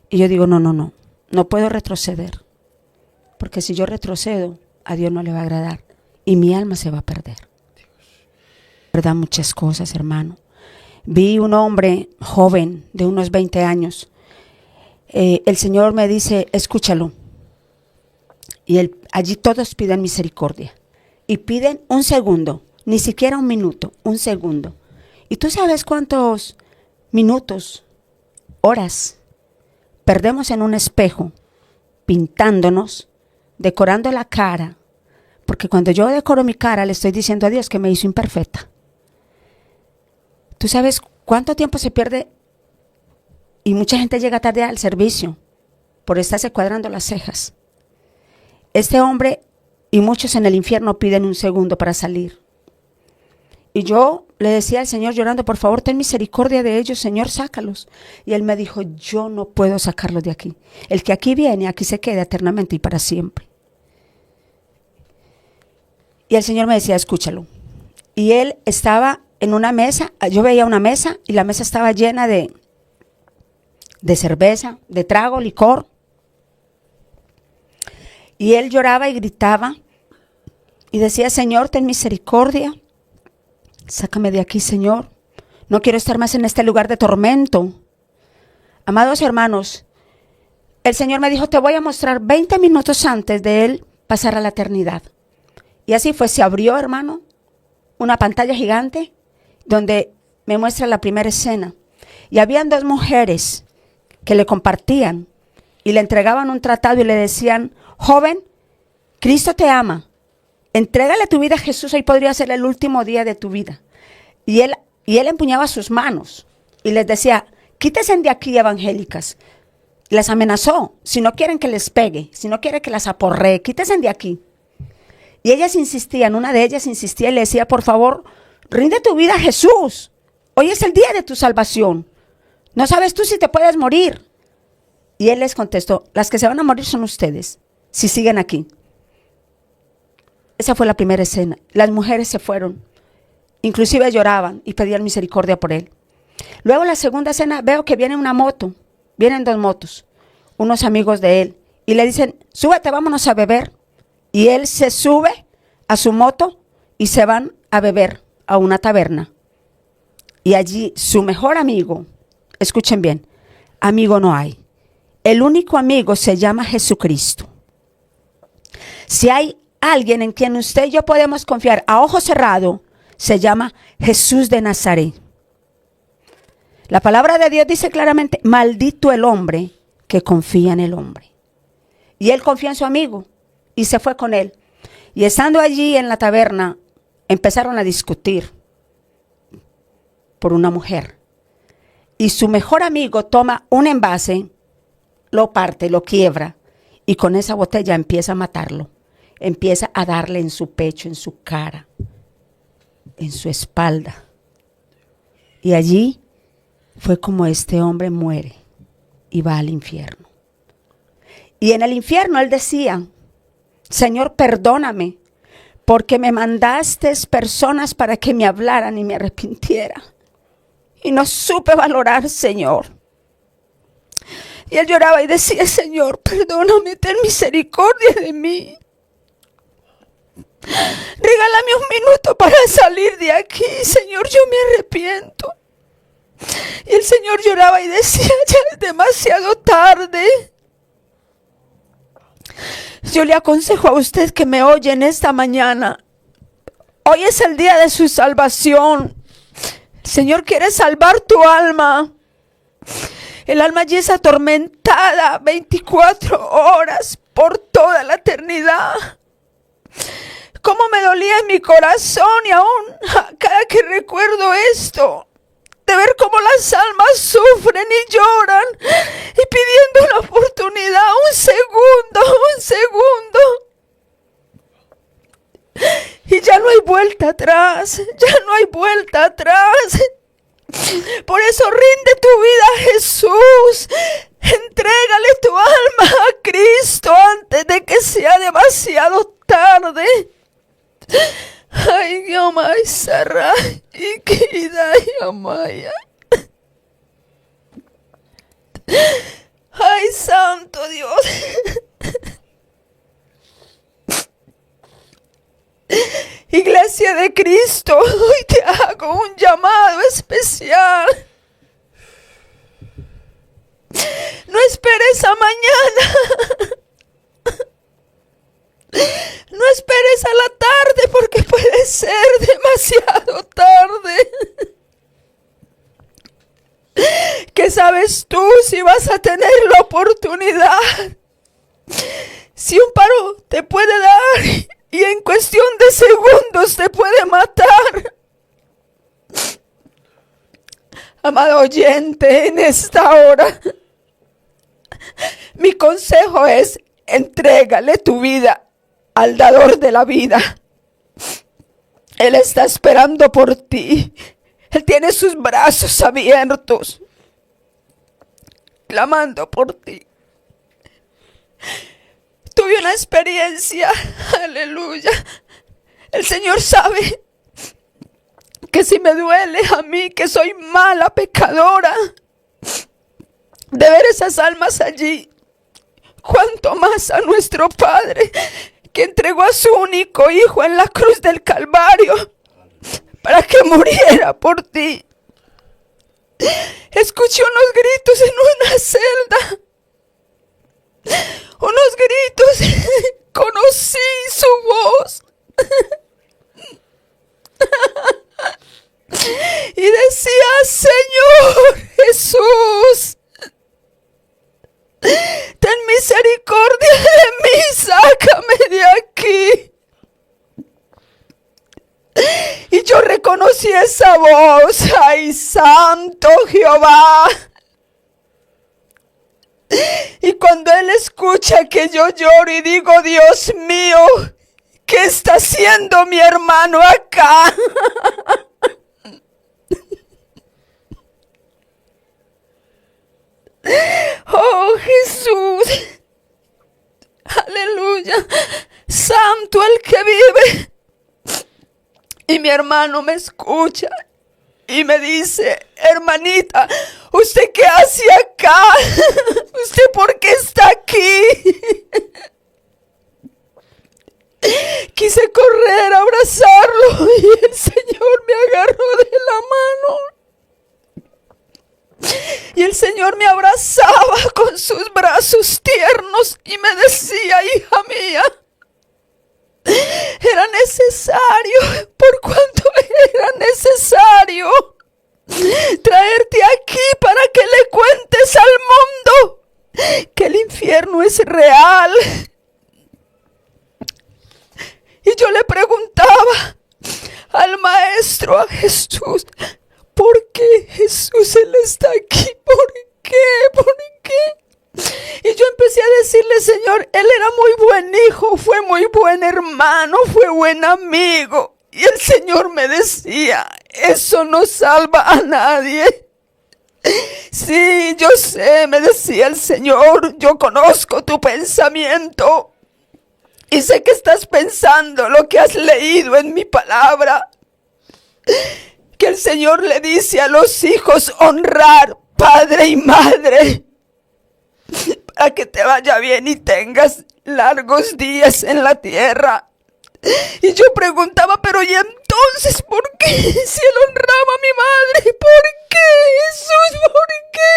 y yo digo: no puedo retroceder. Porque si yo retrocedo, a Dios no le va a agradar y mi alma se va a perder. ¿Verdad? Muchas cosas, hermano. Vi un hombre joven de unos 20 años. El Señor me dice, escúchalo. Y allí todos piden misericordia. Y piden un segundo, ni siquiera un minuto, un segundo. ¿Y tú sabes cuántos minutos, horas perdemos en un espejo, pintándonos, decorando la cara? Porque cuando yo decoro mi cara, le estoy diciendo a Dios que me hizo imperfecta. ¿Tú sabes cuánto tiempo se pierde? Y mucha gente llega tarde al servicio por estarse cuadrando las cejas. Este hombre y muchos en el infierno piden un segundo para salir. Y yo le decía al Señor llorando, por favor, ten misericordia de ellos, Señor, sácalos. Y Él me dijo, yo no puedo sacarlos de aquí. El que aquí viene, aquí se queda eternamente y para siempre. Y el Señor me decía, escúchalo. Y él estaba en una mesa, yo veía una mesa y la mesa estaba llena de cerveza, de trago, licor. Y él lloraba y gritaba y decía, Señor, ten misericordia. Sácame de aquí, Señor. No quiero estar más en este lugar de tormento. Amados hermanos, el Señor me dijo, te voy a mostrar 20 minutos antes de él pasar a la eternidad. Y así fue, se abrió, hermano, una pantalla gigante donde me muestra la primera escena. Y habían 2 mujeres que le compartían y le entregaban un tratado y le decían, joven, Cristo te ama. Entrégale tu vida a Jesús, hoy podría ser el último día de tu vida. Y él empuñaba sus manos y les decía, quítense de aquí, evangélicas. Les amenazó, si no quieren que les pegue, si no quieren que las aporree, quítense de aquí. Y ellas insistían, una de ellas insistía y le decía, por favor, rinde tu vida a Jesús. Hoy es el día de tu salvación. No sabes tú si te puedes morir. Y él les contestó, las que se van a morir son ustedes, si siguen aquí. Esa fue la primera escena. Las mujeres se fueron, inclusive lloraban y pedían misericordia por él. Luego la segunda escena, veo que viene una moto, vienen 2 motos, unos amigos de él, y le dicen, súbete, vámonos a beber. Y él se sube a su moto y se van a beber a una taberna. Y allí su mejor amigo, escuchen bien, amigo no hay. El único amigo se llama Jesucristo. Si hay alguien en quien usted y yo podemos confiar a ojo cerrado, se llama Jesús de Nazaret. La palabra de Dios dice claramente, maldito el hombre que confía en el hombre. Y él confía en su amigo y se fue con él. Y estando allí en la taberna, empezaron a discutir por una mujer. Y su mejor amigo toma un envase, lo parte, lo quiebra, y con esa botella empieza a matarlo. Empieza a darle en su pecho, en su cara, en su espalda. Y allí fue como este hombre muere y va al infierno. Y en el infierno él decía, Señor, perdóname, porque me mandaste personas para que me hablaran y me arrepintiera. Y no supe valorar, Señor. Y él lloraba y decía, Señor, perdóname, ten misericordia de mí. Regálame un minuto para salir de aquí, Señor, yo me arrepiento. Y el Señor lloraba y decía, ya es demasiado tarde. Yo le aconsejo a usted que me oye en esta mañana. Hoy es el día de su salvación. El Señor quiere salvar tu alma. El alma ya es atormentada 24 horas por toda la eternidad. Cómo me dolía en mi corazón y aún cada que recuerdo esto, de ver cómo las almas sufren y lloran y pidiendo una oportunidad, un segundo. Y ya no hay vuelta atrás, Por eso rinde tu vida a Jesús. Entrégale tu alma a Cristo antes de que sea demasiado tarde. Ay, Yomai Sarai, Ikida Yomaya. Ay, santo Dios. de Cristo, hoy te hago un llamado especial. No esperes a mañana. No esperes a la tarde porque puede ser demasiado tarde. ¿Qué sabes tú si vas a tener la oportunidad? Si un paro te puede dar y en cuestión de segundos te puede matar. Amado oyente, en esta hora, mi consejo es: entrégale tu vida al dador de la vida. Él está esperando por ti. Él tiene sus brazos abiertos, clamando por ti. Tuve una experiencia, aleluya. El Señor sabe que si me duele a mí, que soy mala pecadora, de ver esas almas allí, cuanto más a nuestro Padre, que entregó a su único Hijo en la cruz del Calvario para que muriera por ti. Escuché unos gritos en una celda, unos gritos, conocí su voz. Y decía: Señor Jesús, ten misericordia de mí, sácame de aquí. Y yo reconocí esa voz: ¡ay, santo Jehová! Y cuando Él escucha que yo lloro y digo: Dios mío, ¿qué está haciendo mi hermano acá? Oh Jesús, aleluya, santo el que vive. Y mi hermano me escucha y me dice: hermanita, ¿usted qué hace acá? ¿Usted por qué está aquí? Quise correr a abrazarlo y el Señor me agarró de la mano. Y el Señor me abrazaba con sus brazos tiernos y me decía: hija mía, era necesario, por cuanto era necesario, traerte aquí para que le cuentes al mundo que el infierno es real. Y yo le preguntaba al Maestro, a Jesús: ¿por qué Jesús Él está aquí? ¿Por qué? ¿Por qué? Y yo empecé a decirle: Señor, Él era muy buen hijo, fue muy buen hermano, fue buen amigo. Y el Señor me decía: eso no salva a nadie. Sí, yo sé, me decía el Señor, yo conozco tu pensamiento. Y sé que estás pensando lo que has leído en mi palabra. Que el Señor le dice a los hijos: honrar padre y madre, para que te vaya bien y tengas largos días en la tierra. Y yo preguntaba: pero ¿y entonces por qué? Si él honraba a mi madre, ¿por qué, Jesús? ¿Por qué?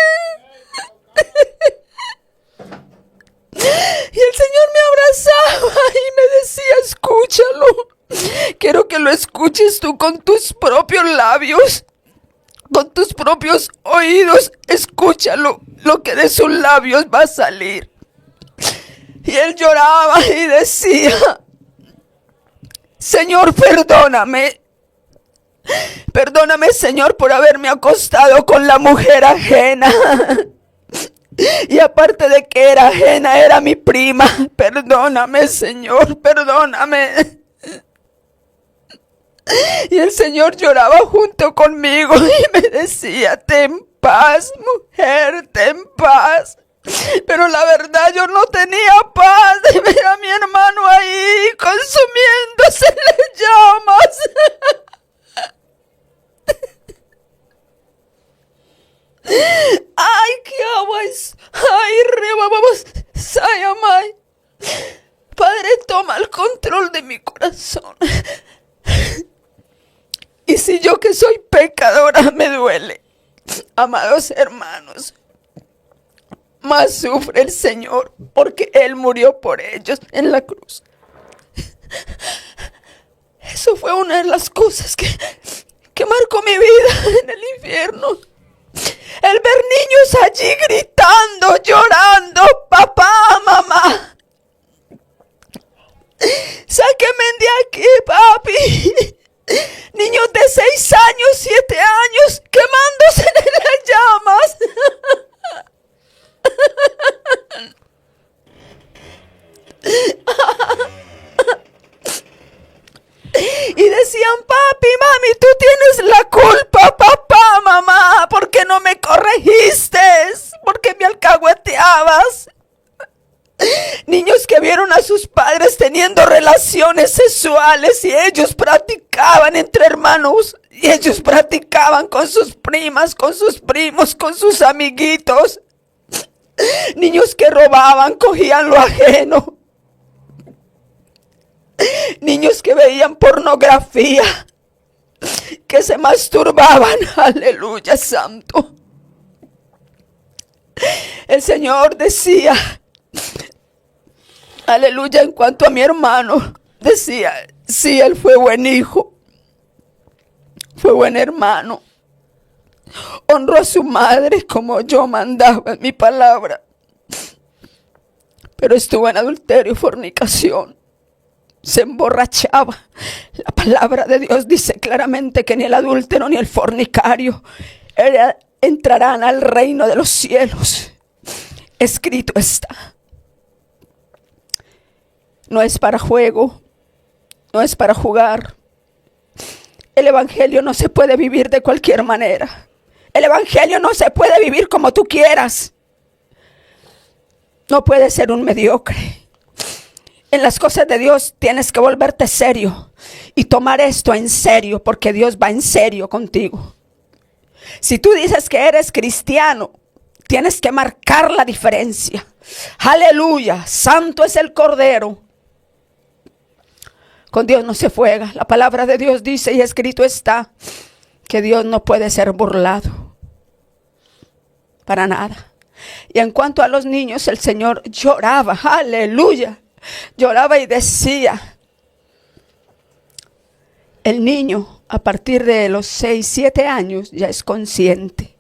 Y el Señor me abrazaba y me decía: escúchalo. Quiero que lo escuches tú con tus propios labios, con tus propios oídos. Escúchalo, lo que de sus labios va a salir. Y él lloraba y decía: Señor, perdóname. Perdóname, Señor, por haberme acostado con la mujer ajena. Y aparte de que era ajena, era mi prima. Perdóname, Señor, perdóname. Y el Señor lloraba junto conmigo y me decía: ten paz, mujer, ten paz. Pero la verdad, yo no tenía paz de ver a mi hermano ahí consumiéndose las llamas. Ay, qué aguas. Ay, rebabamos. Sayamay. Padre, toma el control de mi corazón. Si yo que soy pecadora me duele, amados hermanos, más sufre el Señor porque Él murió por ellos en la cruz. Eso fue una de las cosas que marcó mi vida en el infierno. El ver niños allí gritando, llorando, papá, mamá. Sáquenme de aquí, papi. Niños de 6 años, 7 años, quemándose en las llamas. Y decían, papi, mami, tú tienes la culpa, papá, mamá, ¿por qué no me corregiste? ¿Por qué me alcahueteabas? Niños que vieron a sus padres teniendo relaciones sexuales y ellos practicaban entre hermanos, y ellos practicaban con sus primas, con sus primos, con sus amiguitos. Niños que robaban, cogían lo ajeno. Niños que veían pornografía, que se masturbaban. Aleluya, santo. El Señor decía, aleluya, en cuanto a mi hermano, decía, sí, él fue buen hijo, fue buen hermano, honró a su madre como yo mandaba en mi palabra, pero estuvo en adulterio y fornicación. Se emborrachaba. La palabra de Dios dice claramente que ni el adúltero ni el fornicario entrarán al reino de los cielos. Escrito está. No es para juego, no es para jugar. El evangelio no se puede vivir de cualquier manera. El evangelio no se puede vivir como tú quieras. No puedes ser un mediocre. En las cosas de Dios tienes que volverte serio y tomar esto en serio, porque Dios va en serio contigo. Si tú dices que eres cristiano, tienes que marcar la diferencia. Aleluya, santo es el Cordero. Con Dios no se juega. La palabra de Dios dice, y escrito está, que Dios no puede ser burlado. Para nada. Y en cuanto a los niños, el Señor lloraba. Aleluya. Lloraba y decía, el niño a partir de los 6, 7 años ya es consciente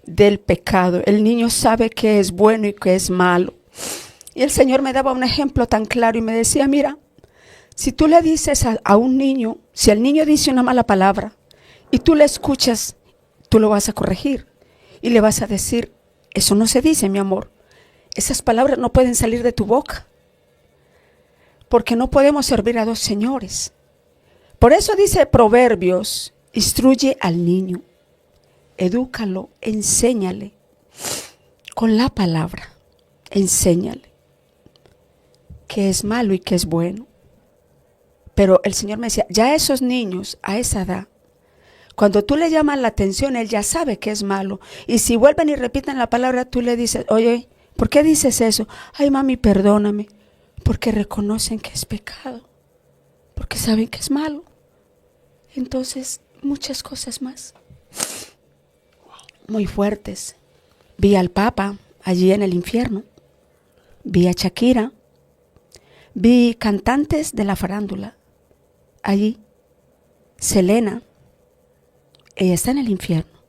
del pecado. El niño sabe qué es bueno y qué es malo. Y el Señor me daba un ejemplo tan claro y me decía, mira, si tú le dices a un niño, si el niño dice una mala palabra y tú le escuchas, tú lo vas a corregir y le vas a decir, eso no se dice, mi amor. Esas palabras no pueden salir de tu boca. Porque no podemos servir a dos señores. Por eso dice Proverbios, instruye al niño, edúcalo, enséñale. Con la palabra, enséñale qué es malo y qué es bueno. Pero el Señor me decía, ya esos niños a esa edad, cuando tú le llamas la atención, él ya sabe que es malo. Y si vuelven y repiten la palabra, tú le dices, oye, ¿por qué dices eso? Ay, mami, perdóname. Porque reconocen que es pecado, porque saben que es malo. Entonces, muchas cosas más, muy fuertes. Vi al Papa allí en el infierno, vi a Shakira, vi cantantes de la farándula allí. Selena, ella está en el infierno.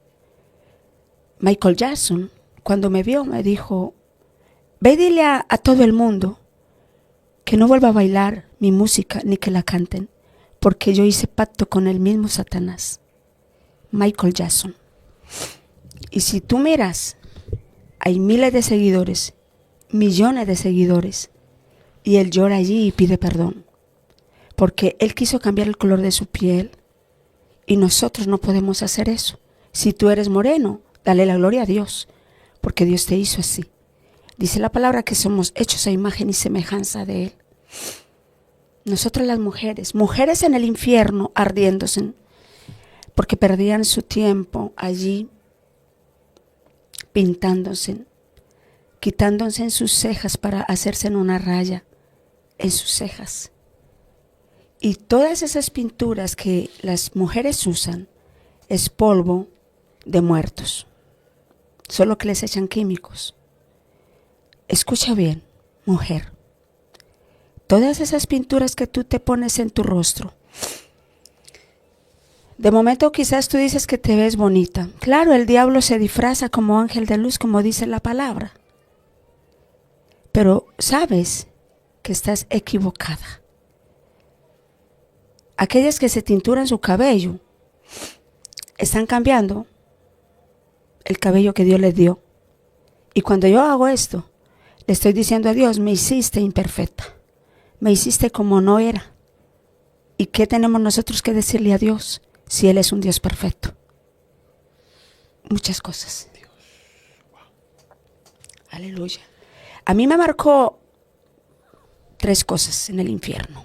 Michael Jackson, cuando me vio, me dijo, ve y dile a todo el mundo que no vuelva a bailar mi música ni que la canten, porque yo hice pacto con el mismo Satanás. Michael Jackson. Y si tú miras, hay miles de seguidores, millones de seguidores, y él llora allí y pide perdón, porque él quiso cambiar el color de su piel, y nosotros no podemos hacer eso. Si tú eres moreno, dale la gloria a Dios, porque Dios te hizo así. Dice la palabra que somos hechos a imagen y semejanza de Él. Nosotras las mujeres en el infierno ardiéndose, porque perdían su tiempo allí pintándose, quitándose en sus cejas para hacerse en una raya en sus cejas. Y todas esas pinturas que las mujeres usan es polvo de muertos, solo que les echan químicos. Escucha bien, mujer. Todas esas pinturas que tú te pones en tu rostro, de momento quizás tú dices que te ves bonita. Claro, el diablo se disfraza como ángel de luz, como dice la palabra. Pero sabes que estás equivocada. Aquellas que se tinturan su cabello están cambiando el cabello que Dios les dio. Y cuando yo hago esto, le estoy diciendo a Dios, me hiciste imperfecta. Me hiciste como no era. ¿Y qué tenemos nosotros que decirle a Dios si Él es un Dios perfecto? Muchas cosas. Aleluya. A mí me marcó 3 cosas en el infierno.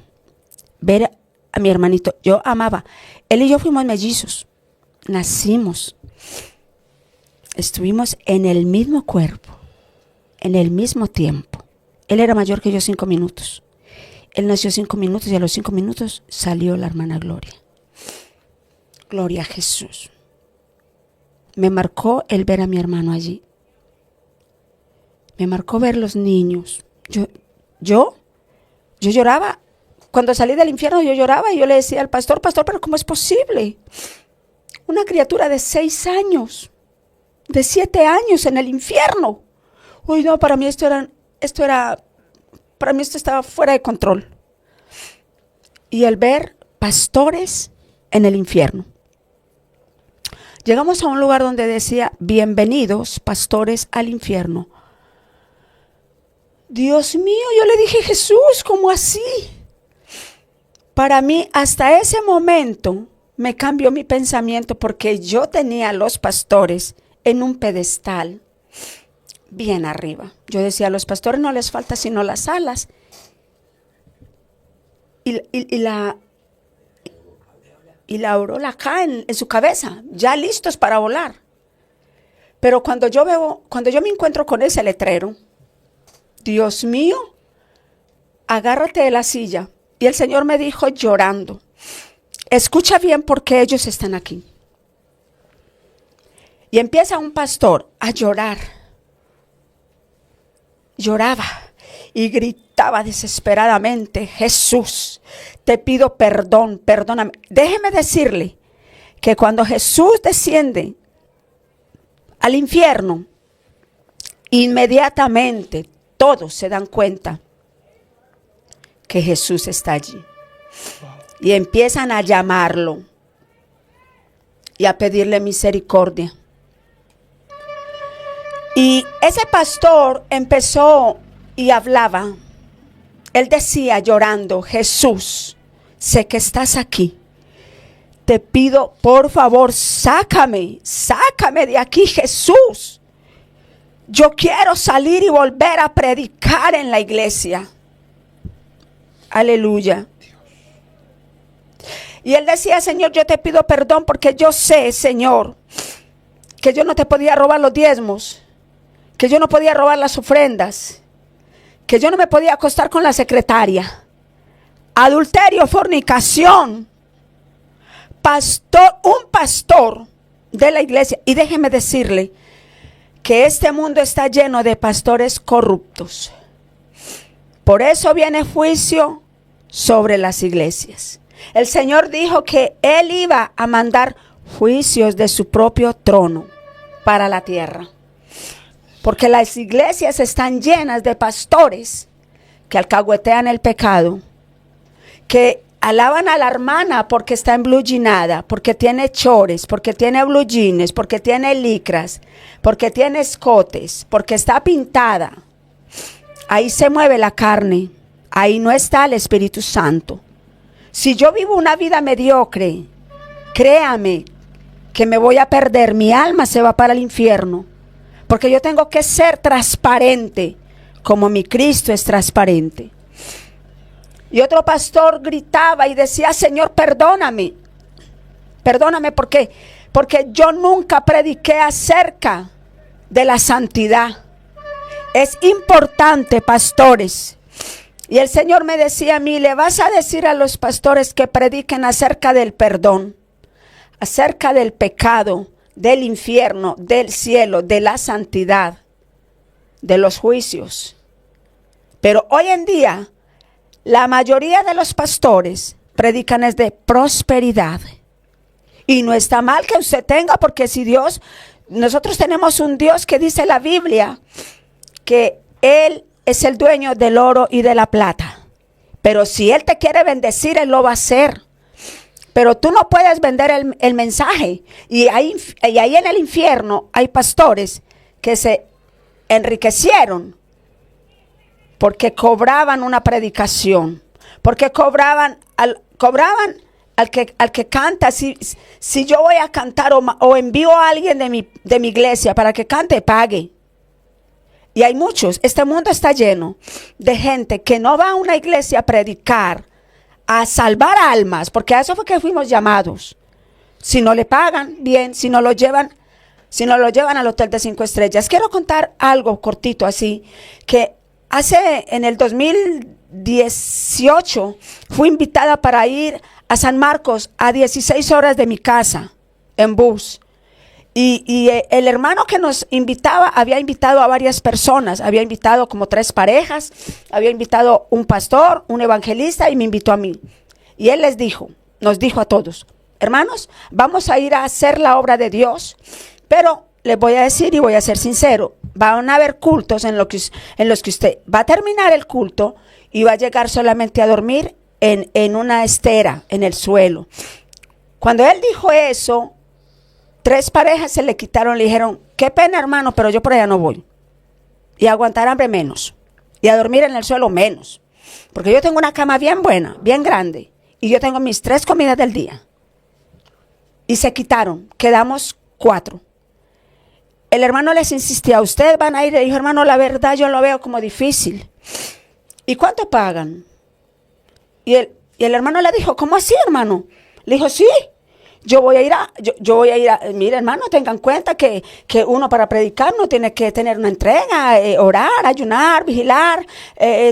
Ver a mi hermanito. Yo amaba. Él y yo fuimos mellizos. Nacimos. Estuvimos en el mismo cuerpo. En el mismo tiempo. Él era mayor que yo 5 minutos. Él nació 5 minutos y a los 5 minutos salió la hermana Gloria. Gloria a Jesús. Me marcó el ver a mi hermano allí. Me marcó ver los niños. Yo lloraba. Cuando salí del infierno yo lloraba y yo le decía al pastor, pero ¿cómo es posible? Una criatura de 6 años, de 7 años en el infierno. Uy, no, para mí esto estaba fuera de control. Y el ver pastores en el infierno. Llegamos a un lugar donde decía, bienvenidos pastores al infierno. Dios mío, yo le dije, Jesús, ¿cómo así? Para mí, hasta ese momento, me cambió mi pensamiento porque yo tenía a los pastores en un pedestal bien arriba. Yo decía, a los pastores no les falta sino las alas y la aureola acá en su cabeza, ya listos para volar. Pero cuando yo me encuentro con ese letrero, Dios mío, agárrate de la silla. Y el Señor me dijo llorando, escucha bien por qué ellos están aquí. Y empieza un pastor a llorar. Lloraba y gritaba desesperadamente, Jesús, te pido perdón, perdóname. Déjeme decirle que cuando Jesús desciende al infierno, inmediatamente todos se dan cuenta que Jesús está allí. Y empiezan a llamarlo y a pedirle misericordia. Y ese pastor empezó y hablaba. Él decía llorando, Jesús, sé que estás aquí. Te pido, por favor, sácame de aquí, Jesús. Yo quiero salir y volver a predicar en la iglesia. Aleluya. Y él decía, Señor, yo te pido perdón porque yo sé, Señor, que yo no te podía robar los diezmos, que yo no podía robar las ofrendas, que yo no me podía acostar con la secretaria. Adulterio, fornicación. Un pastor de la iglesia. Y déjeme decirle que este mundo está lleno de pastores corruptos. Por eso viene juicio sobre las iglesias. El Señor dijo que Él iba a mandar juicios de su propio trono para la tierra. Porque las iglesias están llenas de pastores que alcahuetean el pecado, que alaban a la hermana porque está embluginada, porque tiene chores, porque tiene blue jeans, porque tiene licras, porque tiene escotes, porque está pintada. Ahí se mueve la carne, ahí no está el Espíritu Santo. Si yo vivo una vida mediocre, créame que me voy a perder, mi alma se va para el infierno, porque yo tengo que ser transparente, como mi Cristo es transparente. Y otro pastor gritaba y decía, Señor, perdóname. Perdóname, ¿por qué? Porque yo nunca prediqué acerca de la santidad. Es importante, pastores, Y el Señor me decía a mí, le vas a decir a los pastores que prediquen acerca del perdón, acerca del pecado, del infierno, del cielo, de la santidad, de los juicios. Pero hoy en día, la mayoría de los pastores predican es de prosperidad. Y no está mal que usted tenga, porque si Dios, nosotros tenemos un Dios que dice la Biblia, que Él es el dueño del oro y de la plata. Pero si Él te quiere bendecir, Él lo va a hacer. Pero tú no puedes vender el mensaje. Y ahí en el infierno hay pastores que se enriquecieron porque cobraban una predicación, porque cobraban al que canta. Si yo voy a cantar o envío a alguien de mi iglesia para que cante, pague. Y hay muchos, este mundo está lleno de gente que no va a una iglesia a predicar, a salvar almas, porque a eso fue que fuimos llamados. Si no le pagan, bien. Si no lo llevan al hotel de 5 estrellas. Quiero contar algo cortito así, que en el 2018 fui invitada para ir a San Marcos a 16 horas de mi casa en bus. Y el hermano que nos invitaba había invitado a varias personas, había invitado como 3 parejas, había invitado un pastor, un evangelista y me invitó a mí. Y él nos dijo a todos, hermanos, vamos a ir a hacer la obra de Dios, pero les voy a decir y voy a ser sincero, van a haber cultos en los que usted va a terminar el culto y va a llegar solamente a dormir en una estera, en el suelo. Cuando él dijo eso, 3 parejas se le quitaron, le dijeron, qué pena hermano, pero yo por allá no voy. Y a aguantar hambre menos. Y a dormir en el suelo menos. Porque yo tengo una cama bien buena, bien grande. Y yo tengo mis 3 comidas del día. Y se quitaron, quedamos 4. El hermano les insistía, ustedes van a ir. Le dijo, hermano, la verdad yo lo veo como difícil. ¿Y cuánto pagan? Y el hermano le dijo, ¿cómo así hermano? Le dijo, sí. Yo voy a ir mire hermano, tengan en cuenta que uno para predicar no tiene que tener una entrega, orar, ayunar, vigilar,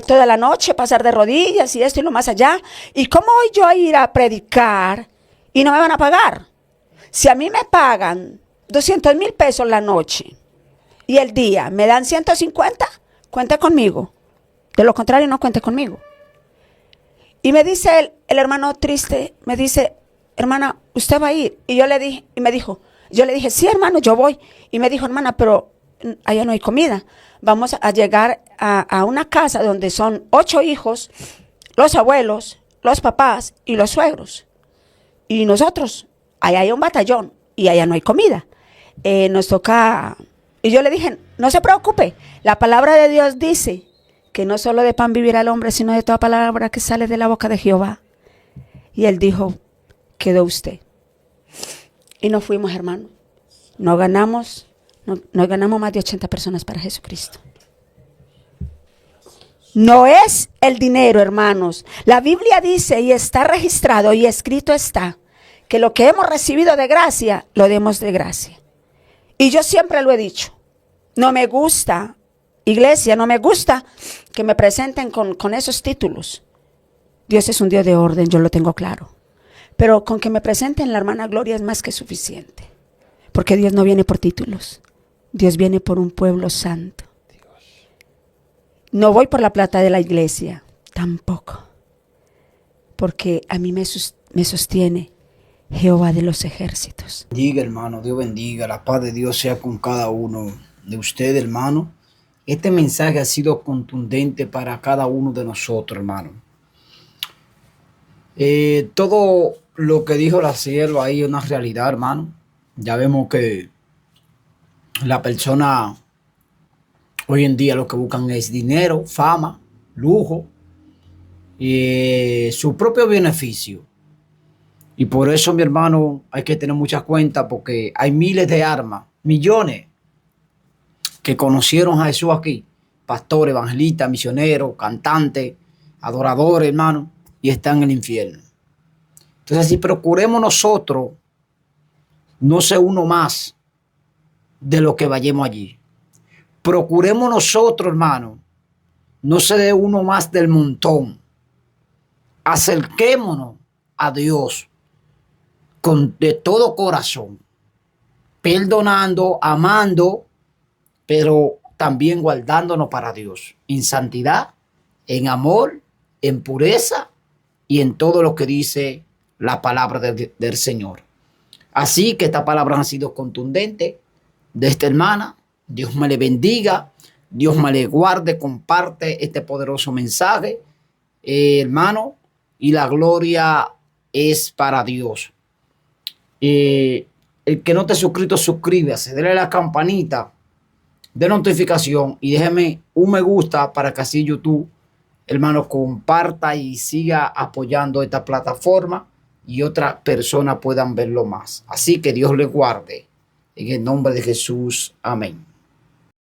toda la noche, pasar de rodillas y esto y lo más allá. ¿Y cómo voy yo a ir a predicar y no me van a pagar? Si a mí me pagan 200,000 pesos la noche y el día me dan 150, cuente conmigo. De lo contrario, no cuente conmigo. Y me dice el hermano triste, me dice, hermana, usted va a ir. Y yo le dije, sí hermano, yo voy. Y me dijo, hermana, pero allá no hay comida. Vamos a llegar a una casa donde son 8 hijos, los abuelos, los papás y los suegros. Y nosotros, allá hay un batallón y allá no hay comida. Nos toca. Y yo le dije, no se preocupe, la palabra de Dios dice que no solo de pan vivirá el hombre, sino de toda palabra que sale de la boca de Jehová. Y él dijo, quedó usted. Y nos fuimos, hermano. No ganamos más de 80 personas para Jesucristo. No es el dinero, hermanos. La Biblia dice, y está registrado y escrito está, que lo que hemos recibido de gracia, lo demos de gracia. Y yo siempre lo he dicho. No me gusta, iglesia, no me gusta que me presenten con esos títulos. Dios es un Dios de orden, yo lo tengo claro. Pero con que me presenten la hermana Gloria es más que suficiente. Porque Dios no viene por títulos. Dios viene por un pueblo santo. No voy por la plata de la iglesia, tampoco. Porque a mí me sostiene Jehová de los ejércitos. Bendiga, hermano, Dios bendiga. La paz de Dios sea con cada uno de ustedes, hermano. Este mensaje ha sido contundente para cada uno de nosotros, hermano. Todo lo que dijo la sierva ahí es una realidad, hermano. Ya vemos que la persona hoy en día lo que buscan es dinero, fama, lujo y su propio beneficio. Y por eso, mi hermano, hay que tener mucha cuenta porque hay miles de almas, millones que conocieron a Jesús aquí. Pastores, evangelistas, misioneros, cantantes, adoradores, hermano, y están en el infierno. Entonces, si procuremos nosotros no ser uno más de lo que vayamos allí. Procuremos nosotros, hermano, no se dé uno más del montón. Acerquémonos a Dios de todo corazón, perdonando, amando, pero también guardándonos para Dios, en santidad, en amor, en pureza y en todo lo que dice la palabra del Señor. Así que esta palabra ha sido contundente de esta hermana. Dios me le bendiga, Dios me le guarde, comparte este poderoso mensaje, hermano, y la gloria es para Dios. El que no esté suscrito, suscríbase, denle la campanita de notificación y déjeme un me gusta para que así YouTube, hermano, comparta y siga apoyando esta plataforma y otras personas puedan verlo más. Así que Dios le guarde. En el nombre de Jesús. Amén.